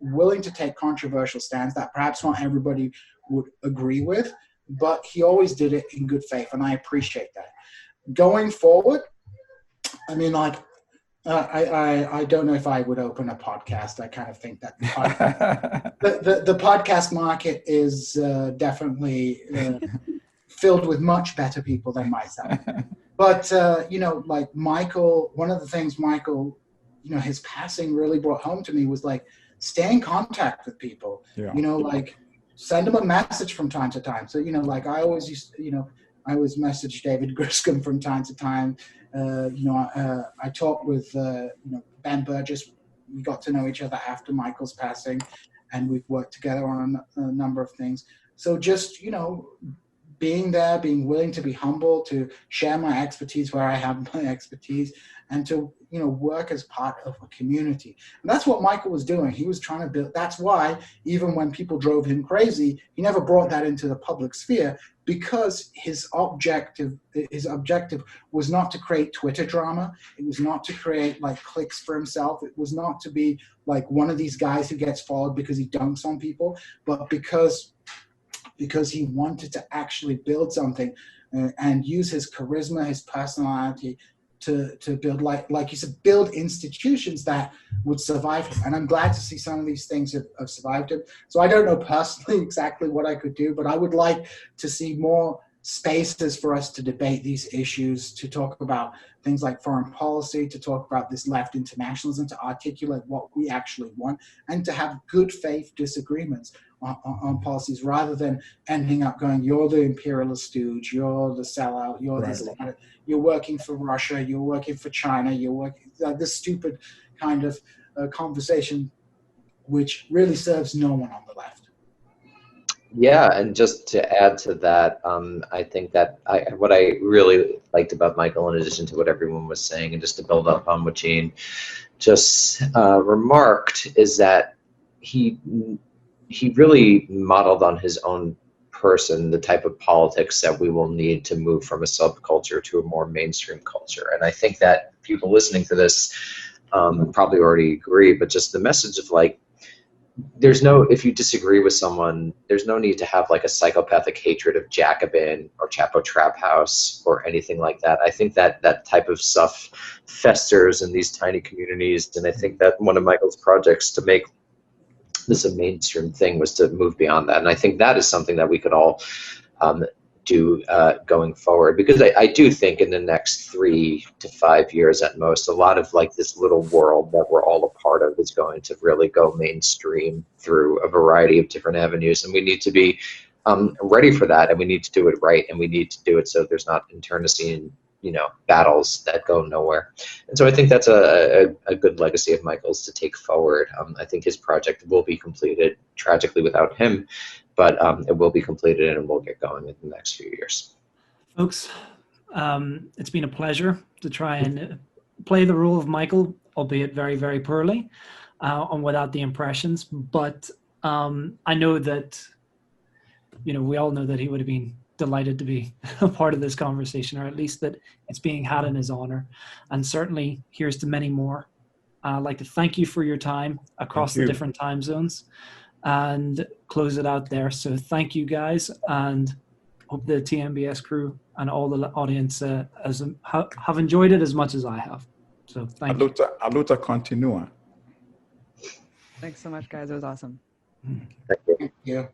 willing to take controversial stands that perhaps not everybody would agree with, but he always did it in good faith, and I appreciate that. Going forward, I mean, like, I don't know if I would open a podcast. I kind of think that the podcast market is definitely filled with much better people than myself. But, like Michael, one of the things Michael, his passing really brought home to me was like, stay in contact with people, like send them a message from time to time. So, like I always used to, I always message David Griscom from time to time. I talked with, Ben Burgess. We got to know each other after Michael's passing, and we've worked together on a number of things. So just, being there, being willing to be humble, to share my expertise where I have my expertise, and to, work as part of a community. And that's what Michael was doing. He was trying to build, that's why even when people drove him crazy, he never brought that into the public sphere, because his objective was not to create Twitter drama. It was not to create like clicks for himself. It was not to be like one of these guys who gets followed because he dunks on people, but because he wanted to actually build something and use his charisma, his personality to build, like you said, build institutions that would survive him. And I'm glad to see some of these things have survived him. So I don't know personally exactly what I could do, but I would like to see more spaces for us to debate these issues, to talk about things like foreign policy, to talk about this left internationalism, to articulate what we actually want, and to have good faith disagreements on policies, rather than ending up going, you're the imperialist stooge, you're the sellout, you're this, you're working for Russia, you're working for China, you're working, this stupid kind of conversation, which really serves no one on the left. Yeah, and just to add to that, I think that what I really liked about Michael, in addition to what everyone was saying, and just to build up on what Djene just remarked, is that he really modeled on his own person the type of politics that we will need to move from a subculture to a more mainstream culture. And I think that people listening to this probably already agree, but just the message of like, if you disagree with someone, there's no need to have like a psychopathic hatred of Jacobin or Chapo Trap House or anything like that. I think that that type of stuff festers in these tiny communities. And I think that one of Michael's projects to make this a mainstream thing was to move beyond that. And I think that is something that we could all do going forward, because I do think in the next 3 to 5 years at most, a lot of like this little world that we're all a part of is going to really go mainstream through a variety of different avenues. And we need to be ready for that, and we need to do it right, and we need to do it so there's not internecine, battles that go nowhere. And so I think that's a good legacy of Michael's to take forward. I think his project will be completed, tragically without him, but it will be completed and we'll get going in the next few years. Folks, it's been a pleasure to try and play the role of Michael, albeit very, very poorly and without the impressions. But I know that, we all know that he would have been delighted to be a part of this conversation, or at least that it's being had in his honor. And certainly here's to many more. I'd like to thank you for your time across the different time zones, and close it out there. So thank you guys, and hope the TMBS crew and all the audience have enjoyed it as much as I have. So thank you. Aluta continua. Thanks so much, guys. It was awesome. Thank you. Thank you.